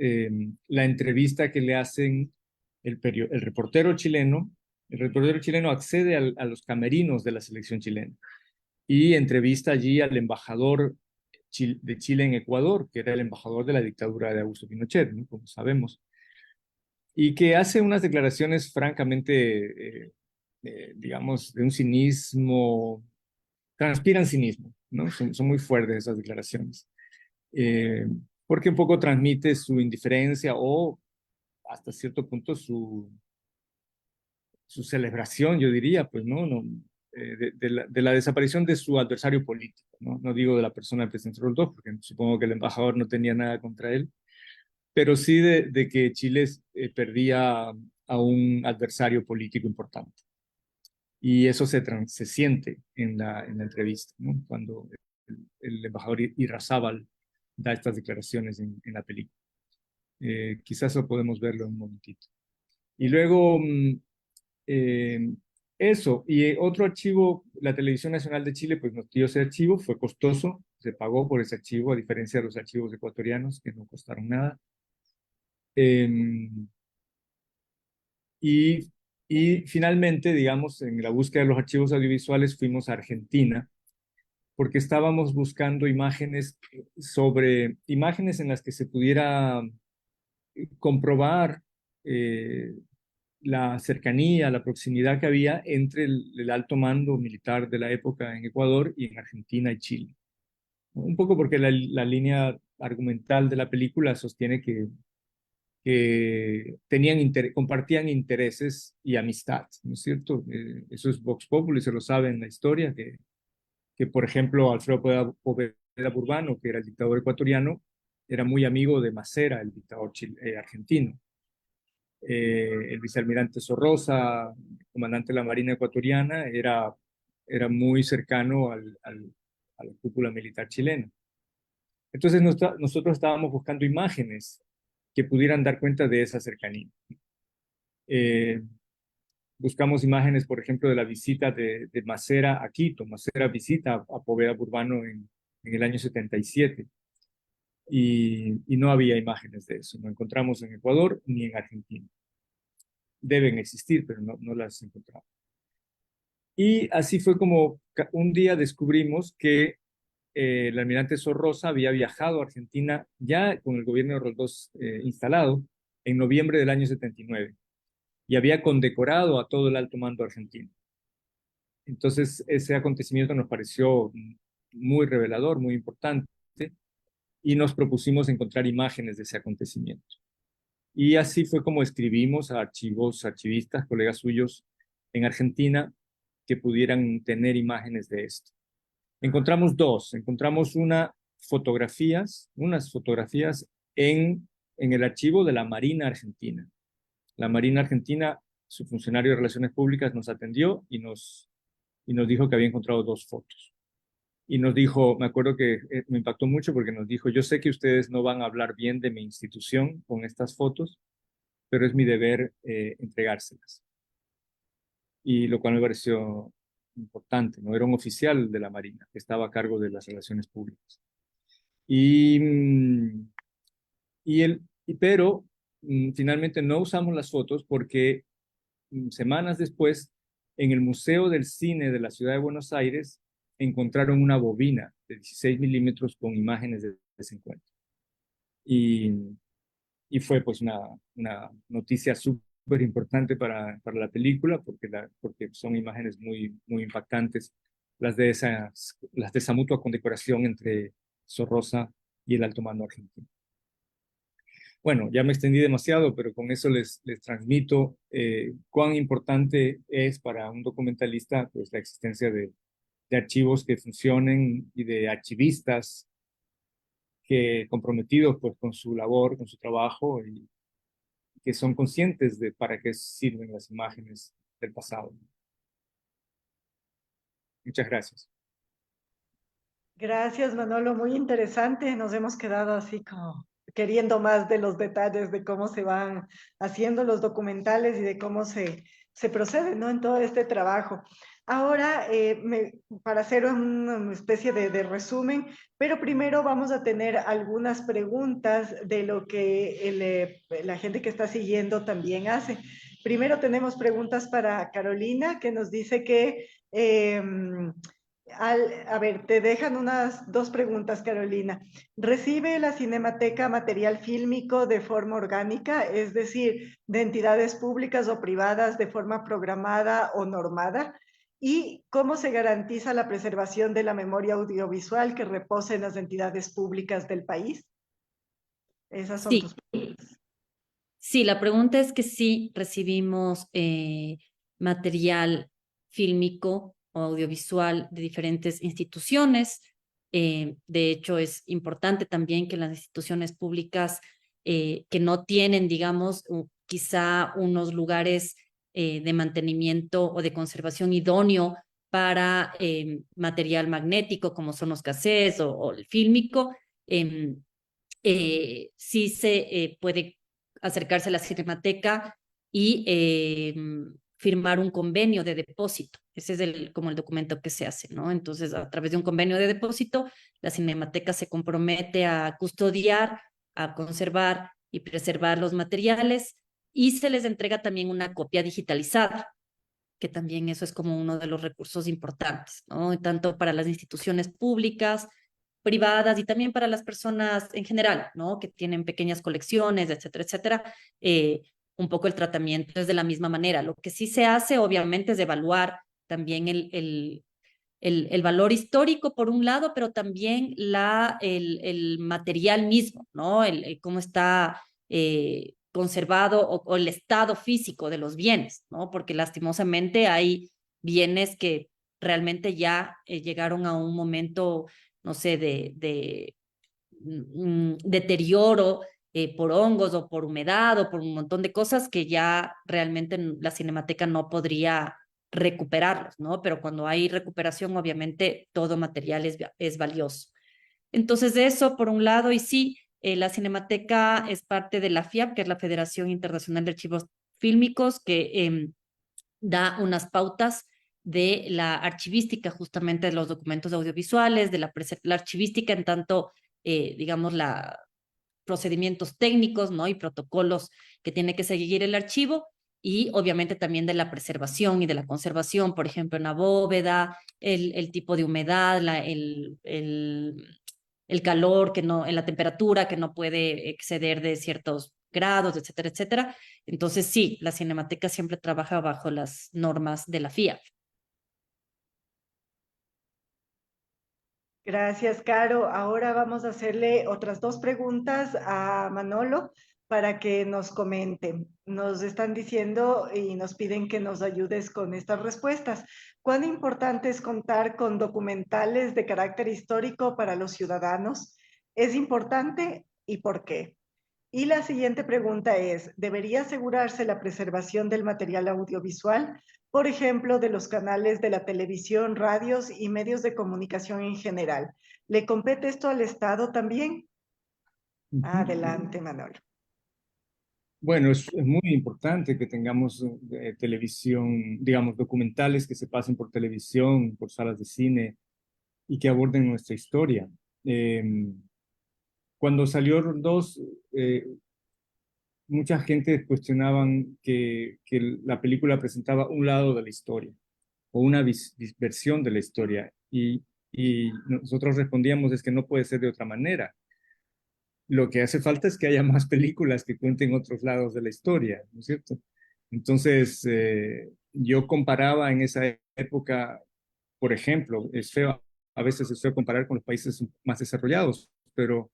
la entrevista que le hacen el reportero chileno. El reportero chileno accede a los camerinos de la selección chilena y entrevista allí al embajador de Chile en Ecuador, que era el embajador de la dictadura de Augusto Pinochet, ¿no? Como sabemos, y que hace unas declaraciones francamente, digamos, de un cinismo, transpiran cinismo, ¿no? Son muy fuertes esas declaraciones, eh, porque un poco transmite su indiferencia o hasta cierto punto su celebración, yo diría, pues, ¿no? De la desaparición de su adversario político, ¿no? No digo de la persona del presidente Rodolfo, porque supongo que el embajador no tenía nada contra él, pero sí de que Chile perdía a un adversario político importante. Y eso se siente en la entrevista, ¿no? Cuando el embajador Irrazábal da estas declaraciones en la película. Quizás lo podemos verlo en un momentito. Y luego, eso, y otro archivo, la Televisión Nacional de Chile, pues nos dio ese archivo, fue costoso, se pagó por ese archivo, a diferencia de los archivos ecuatorianos, que no costaron nada. Y, y finalmente, digamos, en la búsqueda de los archivos audiovisuales fuimos a Argentina, porque estábamos buscando imágenes imágenes en las que se pudiera comprobar la cercanía, la proximidad que había entre el alto mando militar de la época en Ecuador y en Argentina y Chile. Un poco porque la línea argumental de la película sostiene que compartían intereses y amistad, ¿no es cierto? Eso es Vox Populi, se lo sabe en la historia, que por ejemplo, Alfredo Poveda Burbano, que era el dictador ecuatoriano, era muy amigo de Macera, el dictador argentino. El vicealmirante Sorrosa, comandante de la Marina ecuatoriana, era muy cercano a la cúpula militar chilena. Entonces nosotros estábamos buscando imágenes que pudieran dar cuenta de esa cercanía. Buscamos imágenes, por ejemplo, de la visita de Macera a Quito. Macera visita a Poveda Burbano en el año 77 y no había imágenes de eso. No encontramos en Ecuador ni en Argentina. Deben existir, pero no las encontramos. Y así fue como un día descubrimos que el almirante Sorrosa había viajado a Argentina ya con el gobierno de Roldós instalado en noviembre del año 79 y había condecorado a todo el alto mando argentino. Entonces ese acontecimiento nos pareció muy revelador, muy importante, y nos propusimos encontrar imágenes de ese acontecimiento. Y así fue como escribimos a archivistas, colegas suyos en Argentina, que pudieran tener imágenes de esto. Encontramos unas fotografías en el archivo de la Marina Argentina. La Marina Argentina, su funcionario de Relaciones Públicas, nos atendió y nos dijo que había encontrado 2 fotos. Y nos dijo, me acuerdo que me impactó mucho porque nos dijo, yo sé que ustedes no van a hablar bien de mi institución con estas fotos, pero es mi deber entregárselas. Y lo cual me pareció importante, ¿no? Era un oficial de la Marina que estaba a cargo de las relaciones públicas. Pero finalmente no usamos las fotos porque semanas después, en el Museo del Cine de la Ciudad de Buenos Aires, encontraron una bobina de 16 milímetros con imágenes de ese encuentro. Y fue pues una noticia súper importante para la película porque son imágenes muy, muy impactantes, las de esa mutua condecoración entre Sorrosa y el alto mando argentino. Bueno, ya me extendí demasiado, pero con eso les transmito cuán importante es para un documentalista pues, la existencia de archivos que funcionen y de archivistas comprometidos pues, con su labor, con su trabajo y que son conscientes de para qué sirven las imágenes del pasado. Muchas gracias. Gracias, Manolo, muy interesante. Nos hemos quedado así como queriendo más de los detalles de cómo se van haciendo los documentales y de cómo se procede, ¿no? En todo este trabajo. Ahora, para hacer una especie de resumen, pero primero vamos a tener algunas preguntas de lo que la gente que está siguiendo también hace. Primero tenemos preguntas para Carolina, que nos dice que... a ver, te dejan unas 2 preguntas, Carolina. ¿Recibe la Cinemateca material fílmico de forma orgánica, es decir, de entidades públicas o privadas de forma programada o normada? ¿Y cómo se garantiza la preservación de la memoria audiovisual que reposa en las entidades públicas del país? Esas son tus preguntas. Sí, la pregunta es que sí recibimos material fílmico o audiovisual de diferentes instituciones. De hecho, es importante también que las instituciones públicas que no tienen, digamos, quizá unos lugares de mantenimiento o de conservación idóneo para material magnético, como son los cassettes o el fílmico, sí se puede acercarse a la Cinemateca y firmar un convenio de depósito. Ese es como el documento que se hace, ¿no? Entonces, a través de un convenio de depósito, la Cinemateca se compromete a custodiar, a conservar y preservar los materiales y se les entrega también una copia digitalizada, que también eso es como uno de los recursos importantes, ¿no? Tanto para las instituciones públicas, privadas y también para las personas en general, ¿no? Que tienen pequeñas colecciones, etcétera, etcétera. Un poco el tratamiento es de la misma manera. Lo que sí se hace, obviamente, es evaluar también el valor histórico, por un lado, pero también el material mismo, ¿no? Cómo está conservado o el estado físico de los bienes, ¿no? Porque lastimosamente hay bienes que realmente ya llegaron a un momento, no sé, de deterioro por hongos o por humedad o por un montón de cosas que ya realmente la Cinemateca no podría recuperarlos, ¿no? Pero cuando hay recuperación, obviamente todo material es valioso. Entonces, de eso, por un lado, y sí, la Cinemateca es parte de la FIAP, que es la Federación Internacional de Archivos Fílmicos, que da unas pautas de la archivística, justamente de los documentos audiovisuales, de la archivística en tanto, digamos, procedimientos técnicos, ¿no? Y protocolos que tiene que seguir el archivo y obviamente también de la preservación y de la conservación, por ejemplo, en la bóveda, el tipo de humedad, el calor, que no, en la temperatura que no puede exceder de ciertos grados, etcétera, etcétera. Entonces, sí, la Cinemateca siempre trabaja bajo las normas de la FIA. Gracias, Caro. Ahora vamos a hacerle otras dos preguntas a Manolo para que nos comente. Nos están diciendo y nos piden que nos ayudes con estas respuestas. ¿Cuán importante es contar con documentales de carácter histórico para los ciudadanos? ¿Es importante y por qué? Y la siguiente pregunta es, ¿debería asegurarse la preservación del material audiovisual, por ejemplo, de los canales de la televisión, radios y medios de comunicación en general? ¿Le compete esto al Estado también? Adelante, Manolo. Bueno, es muy importante que tengamos televisión, digamos, documentales que se pasen por televisión, por salas de cine y que aborden nuestra historia. Cuando salió Dos, mucha gente cuestionaban que la película presentaba un lado de la historia o una versión de la historia y nosotros respondíamos es que no puede ser de otra manera. Lo que hace falta es que haya más películas que cuenten otros lados de la historia, ¿no es cierto? Entonces, yo comparaba en esa época, por ejemplo, es feo, a veces es feo comparar con los países más desarrollados, pero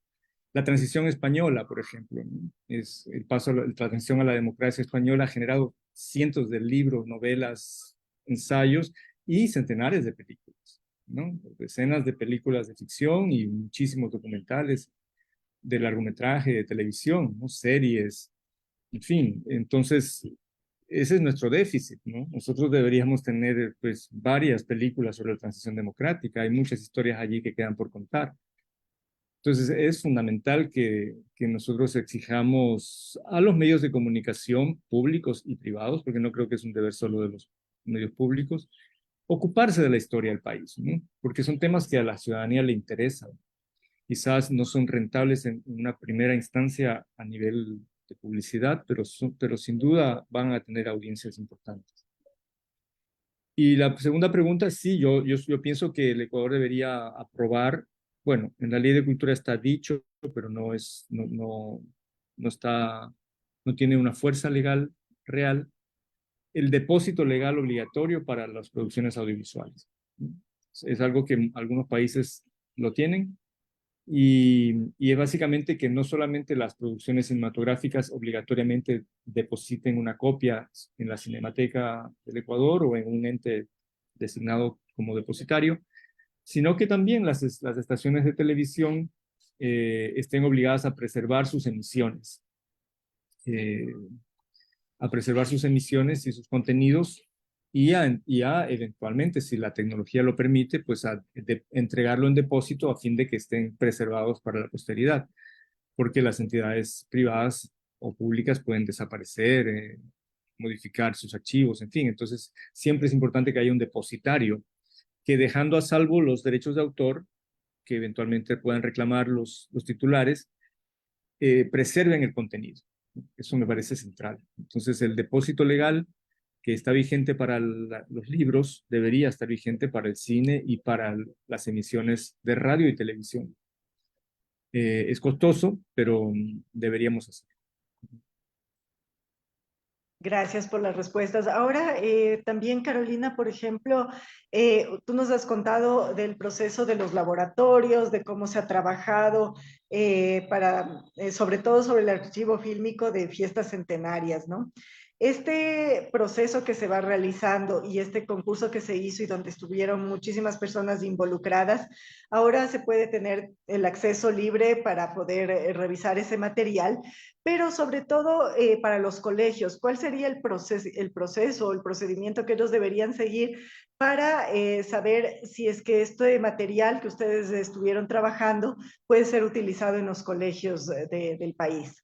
la transición española, por ejemplo, ¿no? Es el paso, la transición a la democracia española ha generado cientos de libros, novelas, ensayos y centenares de películas, ¿no? Decenas de películas de ficción y muchísimos documentales de largometraje, de televisión, ¿no? Series, en fin. Entonces, ese es nuestro déficit, ¿no? Nosotros deberíamos tener, pues, varias películas sobre la transición democrática. Hay muchas historias allí que quedan por contar. Entonces, es fundamental que nosotros exijamos a los medios de comunicación públicos y privados, porque no creo que es un deber solo de los medios públicos, ocuparse de la historia del país, ¿no? Porque son temas que a la ciudadanía le interesan. Quizás no son rentables en una primera instancia a nivel de publicidad, pero sin duda van a tener audiencias importantes. Y la segunda pregunta, sí, yo pienso que el Ecuador debería aprobar, bueno, en la ley de cultura está dicho, pero no está, no tiene una fuerza legal real, el depósito legal obligatorio para las producciones audiovisuales. Es algo que algunos países lo tienen, y es básicamente que no solamente las producciones cinematográficas obligatoriamente depositen una copia en la Cinemateca del Ecuador o en un ente designado como depositario, sino que también las estaciones de televisión estén obligadas eh, a preservar sus emisiones y sus contenidos y a eventualmente, si la tecnología lo permite, pues entregarlo en depósito a fin de que estén preservados para la posteridad, porque las entidades privadas o públicas pueden desaparecer, modificar sus archivos, en fin. Entonces, siempre es importante que haya un depositario que, dejando a salvo los derechos de autor que eventualmente puedan reclamar los titulares, preserven el contenido. Eso me parece central. Entonces, el depósito legal que está vigente para los libros debería estar vigente para el cine y para las emisiones de radio y televisión. Es costoso, pero deberíamos hacerlo. Gracias por las respuestas. Ahora, también, Carolina, por ejemplo, tú nos has contado del proceso de los laboratorios, de cómo se ha trabajado sobre todo sobre el archivo fílmico de fiestas centenarias, ¿no? Este proceso que se va realizando y este concurso que se hizo y donde estuvieron muchísimas personas involucradas, ahora se puede tener el acceso libre para poder revisar ese material, pero sobre todo para los colegios, ¿cuál sería el proceso o el procedimiento que ellos deberían seguir para saber si es que este material que ustedes estuvieron trabajando puede ser utilizado en los colegios del país?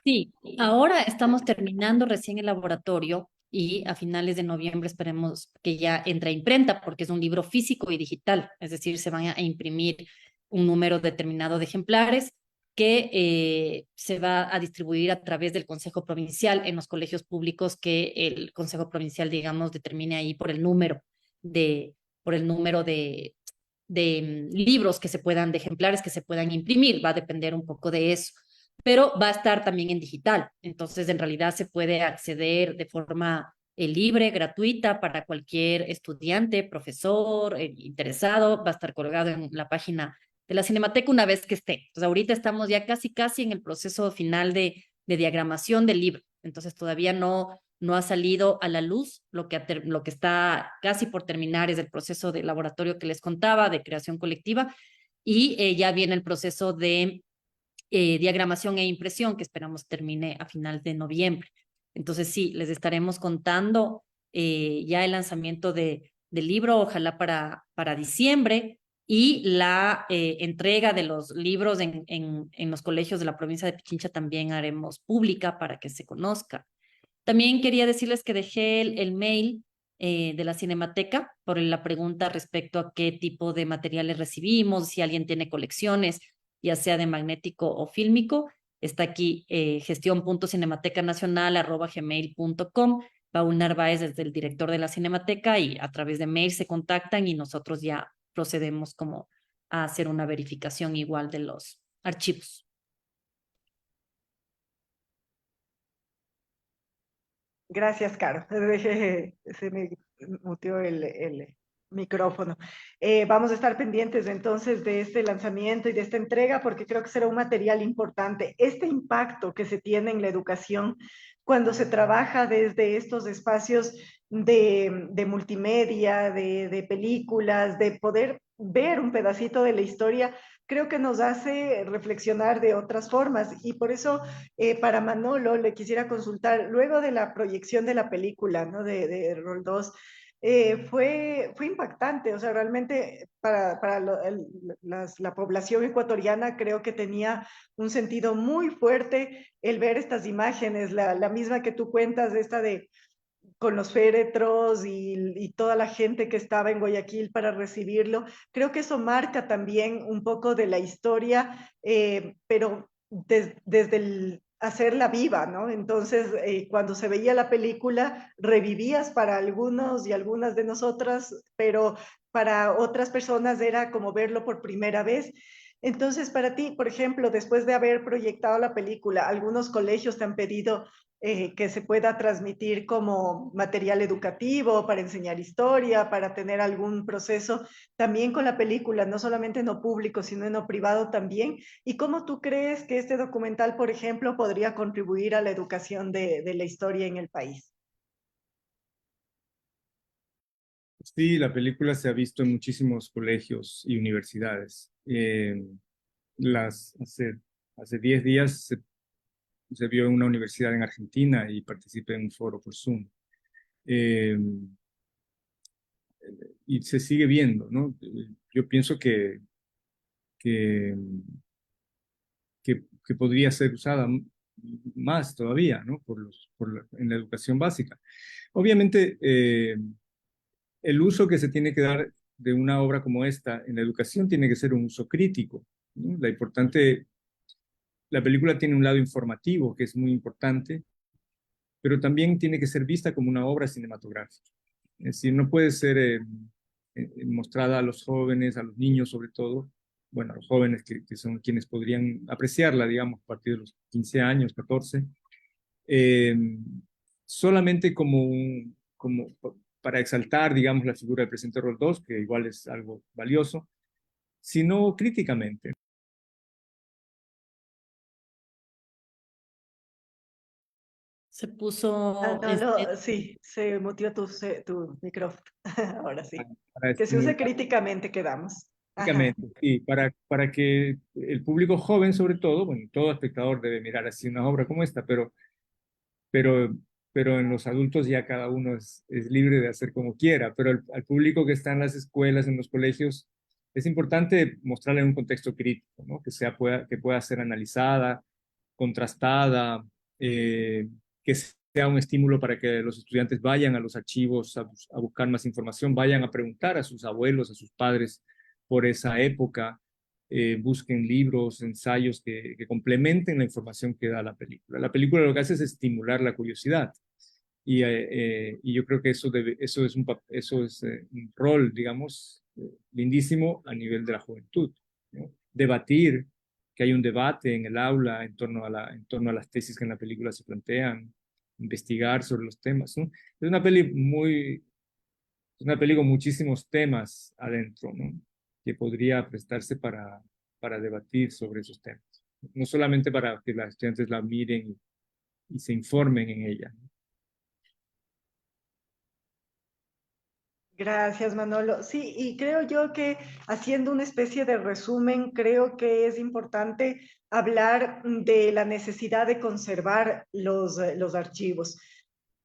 Sí, ahora estamos terminando recién el laboratorio y a finales de noviembre esperemos que ya entre a imprenta porque es un libro físico y digital, es decir, se van a imprimir un número determinado de ejemplares que se va a distribuir a través del Consejo Provincial en los colegios públicos que el Consejo Provincial, digamos, determine ahí de, por el número de libros que se puedan, de ejemplares que se puedan imprimir, va a depender un poco de eso, pero va a estar también en digital. Entonces, en realidad se puede acceder de forma libre, gratuita para cualquier estudiante, profesor, interesado. Va a estar colgado en la página de la Cinemateca una vez que esté. Entonces, ahorita estamos ya casi en el proceso final de diagramación del libro. Entonces, todavía no ha salido a la luz. Lo que está casi por terminar es el proceso de laboratorio que les contaba, de creación colectiva, y ya viene el proceso de diagramación e impresión que esperamos termine a final de noviembre. Entonces sí, les estaremos contando ya el lanzamiento del libro, ojalá para diciembre, y la entrega de los libros en los colegios de la provincia de Pichincha también haremos pública para que se conozca. También quería decirles que dejé el mail de la Cinemateca por la pregunta respecto a qué tipo de materiales recibimos, si alguien tiene colecciones, ya sea de magnético o fílmico. Está aquí gestión.cinematecanacional@gmail.com. Paul Narváez es el director de la Cinemateca y a través de mail se contactan y nosotros ya procedemos como a hacer una verificación igual de los archivos. Gracias, Caro. Se me muteó el micrófono. Vamos a estar pendientes entonces de este lanzamiento y de esta entrega porque creo que será un material importante. Este impacto que se tiene en la educación cuando se trabaja desde estos espacios de multimedia, de películas, de poder ver un pedacito de la historia, creo que nos hace reflexionar de otras formas y por eso para Manolo le quisiera consultar, luego de la proyección de la película, ¿no? de Rol 2, fue impactante, o sea, realmente para la población ecuatoriana creo que tenía un sentido muy fuerte el ver estas imágenes, la misma que tú cuentas, esta de con los féretros y toda la gente que estaba en Guayaquil para recibirlo. Creo que eso marca también un poco de la historia, pero desde el hacerla viva, ¿no? Entonces, cuando se veía la película, revivías para algunos y algunas de nosotras, pero para otras personas era como verlo por primera vez. Entonces, para ti, por ejemplo, después de haber proyectado la película, algunos colegios te han pedido que se pueda transmitir como material educativo, para enseñar historia, para tener algún proceso también con la película, no solamente en lo público, sino en lo privado también. ¿Y cómo tú crees que este documental, por ejemplo, podría contribuir a la educación de la historia en el país? Sí, la película se ha visto en muchísimos colegios y universidades. Hace 10 días se vio en una universidad en Argentina y participé en un foro por Zoom. Eh, y se sigue viendo, ¿no? Yo pienso que, que podría ser usada más todavía, ¿no? En la educación básica. Obviamente, el uso que se tiene que dar de una obra como esta en la educación tiene que ser un uso crítico, ¿no? La película tiene un lado informativo que es muy importante, pero también tiene que ser vista como una obra cinematográfica. Es decir, no puede ser mostrada a los jóvenes, a los niños sobre todo, bueno, a los jóvenes que son quienes podrían apreciarla, digamos, a partir de los 15 años, 14, eh, solamente para exaltar, digamos, la figura del presidente Roldós, que igual es algo valioso, sino críticamente. Se puso Sí, se mutió tu micrófono. Ahora sí. Para Que se use estimular críticamente, quedamos. Ajá. críticamente, sí, para que el público joven, sobre todo, bueno, todo espectador debe mirar así una obra como esta, pero, pero en los adultos ya cada uno es libre de hacer como quiera, pero al público que está en las escuelas, en los colegios, es importante mostrarle en un contexto crítico, ¿no? Que pueda ser analizada, contrastada, que sea un estímulo para que los estudiantes vayan a los archivos a buscar más información, vayan a preguntar a sus abuelos, a sus padres por esa época, busquen libros, ensayos que complementen la información que da la película. La película lo que hace es estimular la curiosidad y yo creo que eso es un rol, digamos, lindísimo a nivel de la juventud, ¿no? Debatir, que hay un debate en el aula en torno a las tesis que en la película se plantean, investigar sobre los temas, ¿no? Es una peli con muchísimos temas adentro, ¿no? Que podría prestarse para debatir sobre esos temas. No solamente para que las estudiantes la miren y se informen en ella. Gracias, Manolo. Sí, y creo yo que haciendo una especie de resumen, creo que es importante hablar de la necesidad de conservar los archivos.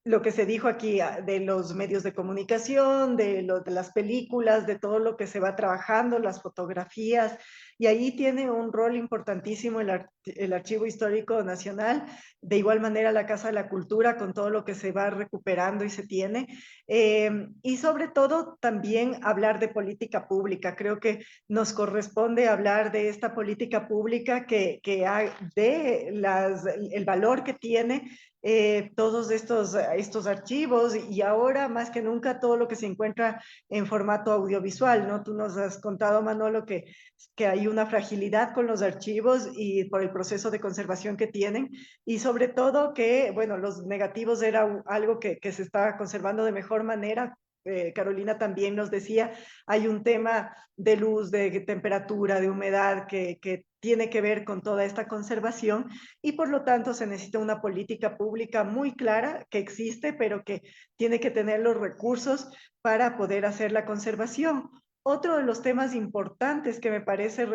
Lo que se dijo aquí de los medios de comunicación, de las películas, de todo lo que se va trabajando, las fotografías, y ahí tiene un rol importantísimo el Archivo Histórico Nacional, de igual manera la Casa de la Cultura, con todo lo que se va recuperando y se tiene, y sobre todo también hablar de política pública. Creo que nos corresponde hablar de esta política pública el valor que tiene todos estos archivos y ahora más que nunca todo lo que se encuentra en formato audiovisual, ¿no? Tú nos has contado, Manolo, que hay una fragilidad con los archivos y por el proceso de conservación que tienen y sobre todo que, bueno, los negativos era algo que se estaba conservando de mejor manera. Carolina también nos decía, hay un tema de luz, de temperatura, de humedad que tiene que ver con toda esta conservación y por lo tanto se necesita una política pública muy clara que existe, pero que tiene que tener los recursos para poder hacer la conservación. Otro de los temas importantes que me parece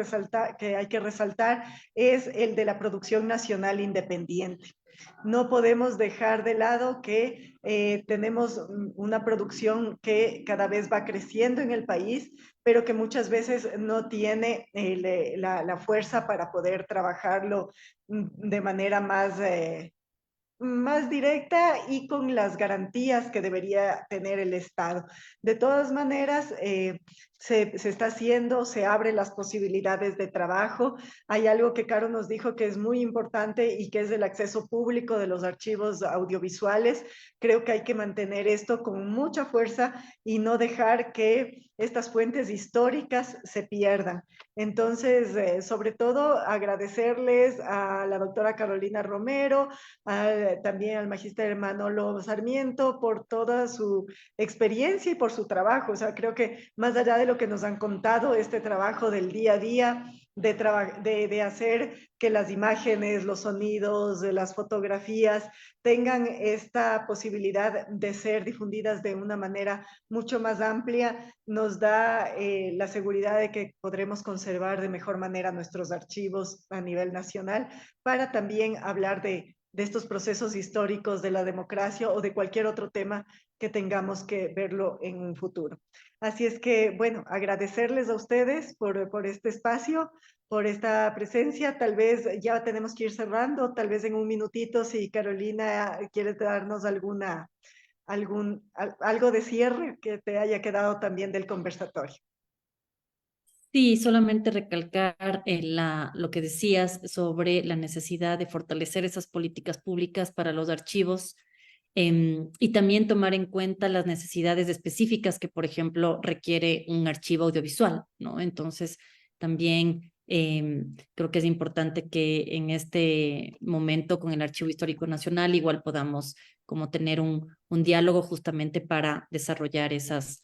que hay que resaltar es el de la producción nacional independiente. No podemos dejar de lado que tenemos una producción que cada vez va creciendo en el país, pero que muchas veces no tiene la fuerza para poder trabajarlo de manera más directa y con las garantías que debería tener el Estado. De todas maneras, se está haciendo, se abren las posibilidades de trabajo. Hay algo que Caro nos dijo que es muy importante y que es el acceso público de los archivos audiovisuales. Creo que hay que mantener esto con mucha fuerza y no dejar que estas fuentes históricas se pierdan. Entonces, sobre todo, agradecerles a la doctora Carolina Romero, también al magíster Manolo Sarmiento por toda su experiencia y por su trabajo. O sea, creo que más allá de lo que nos han contado, este trabajo del día a día, de hacer que las imágenes, los sonidos, las fotografías tengan esta posibilidad de ser difundidas de una manera mucho más amplia, nos da la seguridad de que podremos conservar de mejor manera nuestros archivos a nivel nacional para también hablar de estos procesos históricos de la democracia o de cualquier otro tema que tengamos que verlo en un futuro. Así es que, bueno, agradecerles a ustedes por este espacio, por esta presencia. Tal vez ya tenemos que ir cerrando, tal vez en un minutito, si Carolina quiere darnos algo de cierre que te haya quedado también del conversatorio. Sí, solamente recalcar lo que decías sobre la necesidad de fortalecer esas políticas públicas para los archivos y también tomar en cuenta las necesidades específicas que, por ejemplo, requiere un archivo audiovisual, ¿no? Entonces, también creo que es importante que en este momento con el Archivo Histórico Nacional igual podamos como tener un diálogo justamente para desarrollar esos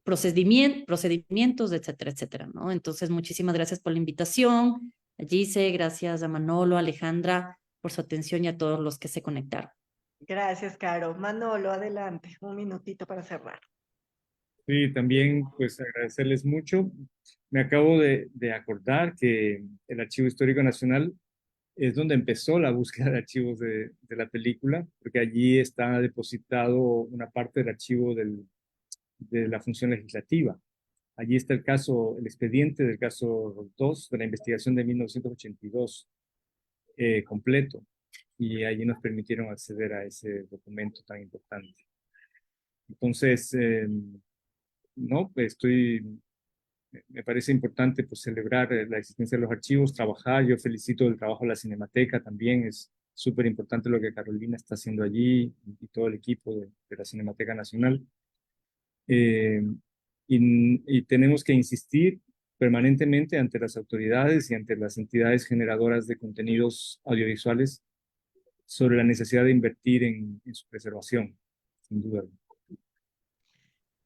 procedimientos, etcétera, etcétera, ¿no? Entonces, muchísimas gracias por la invitación, a Gise, gracias a Manolo, a Alejandra, por su atención y a todos los que se conectaron. Gracias, Caro. Manolo, adelante, un minutito para cerrar. Sí, también pues agradecerles mucho. Me acabo de acordar que el Archivo Histórico Nacional es donde empezó la búsqueda de archivos de la película, porque allí está depositado una parte del archivo de la función legislativa. Allí está el expediente del caso 2 de la investigación de 1982 completo, y allí nos permitieron acceder a ese documento tan importante. Entonces, no, pues me parece importante pues celebrar la existencia de los archivos, trabajar. Yo felicito el trabajo de la Cinemateca también, es súper importante lo que Carolina está haciendo allí y todo el equipo de la Cinemateca Nacional. Y tenemos que insistir permanentemente ante las autoridades y ante las entidades generadoras de contenidos audiovisuales sobre la necesidad de invertir en su preservación, sin duda.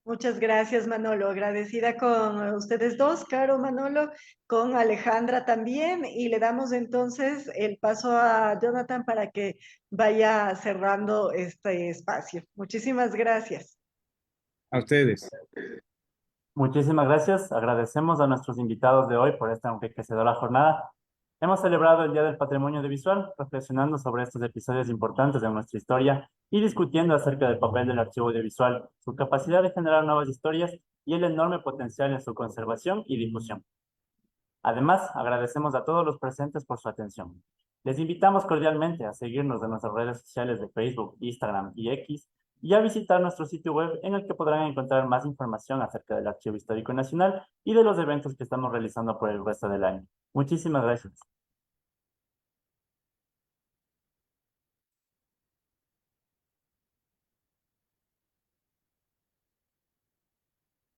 Muchas gracias, Manolo. Agradecida con ustedes dos, Caro, Manolo, con Alejandra también. Y le damos entonces el paso a Jonathan para que vaya cerrando este espacio. Muchísimas gracias. A ustedes. Muchísimas gracias. Agradecemos a nuestros invitados de hoy por esta enriquecedora jornada. Hemos celebrado el Día del Patrimonio Audiovisual, reflexionando sobre estos episodios importantes de nuestra historia y discutiendo acerca del papel del archivo audiovisual, su capacidad de generar nuevas historias y el enorme potencial en su conservación y difusión. Además, agradecemos a todos los presentes por su atención. Les invitamos cordialmente a seguirnos en nuestras redes sociales de Facebook, Instagram y X, y a visitar nuestro sitio web en el que podrán encontrar más información acerca del Archivo Histórico Nacional y de los eventos que estamos realizando por el resto del año. Muchísimas gracias.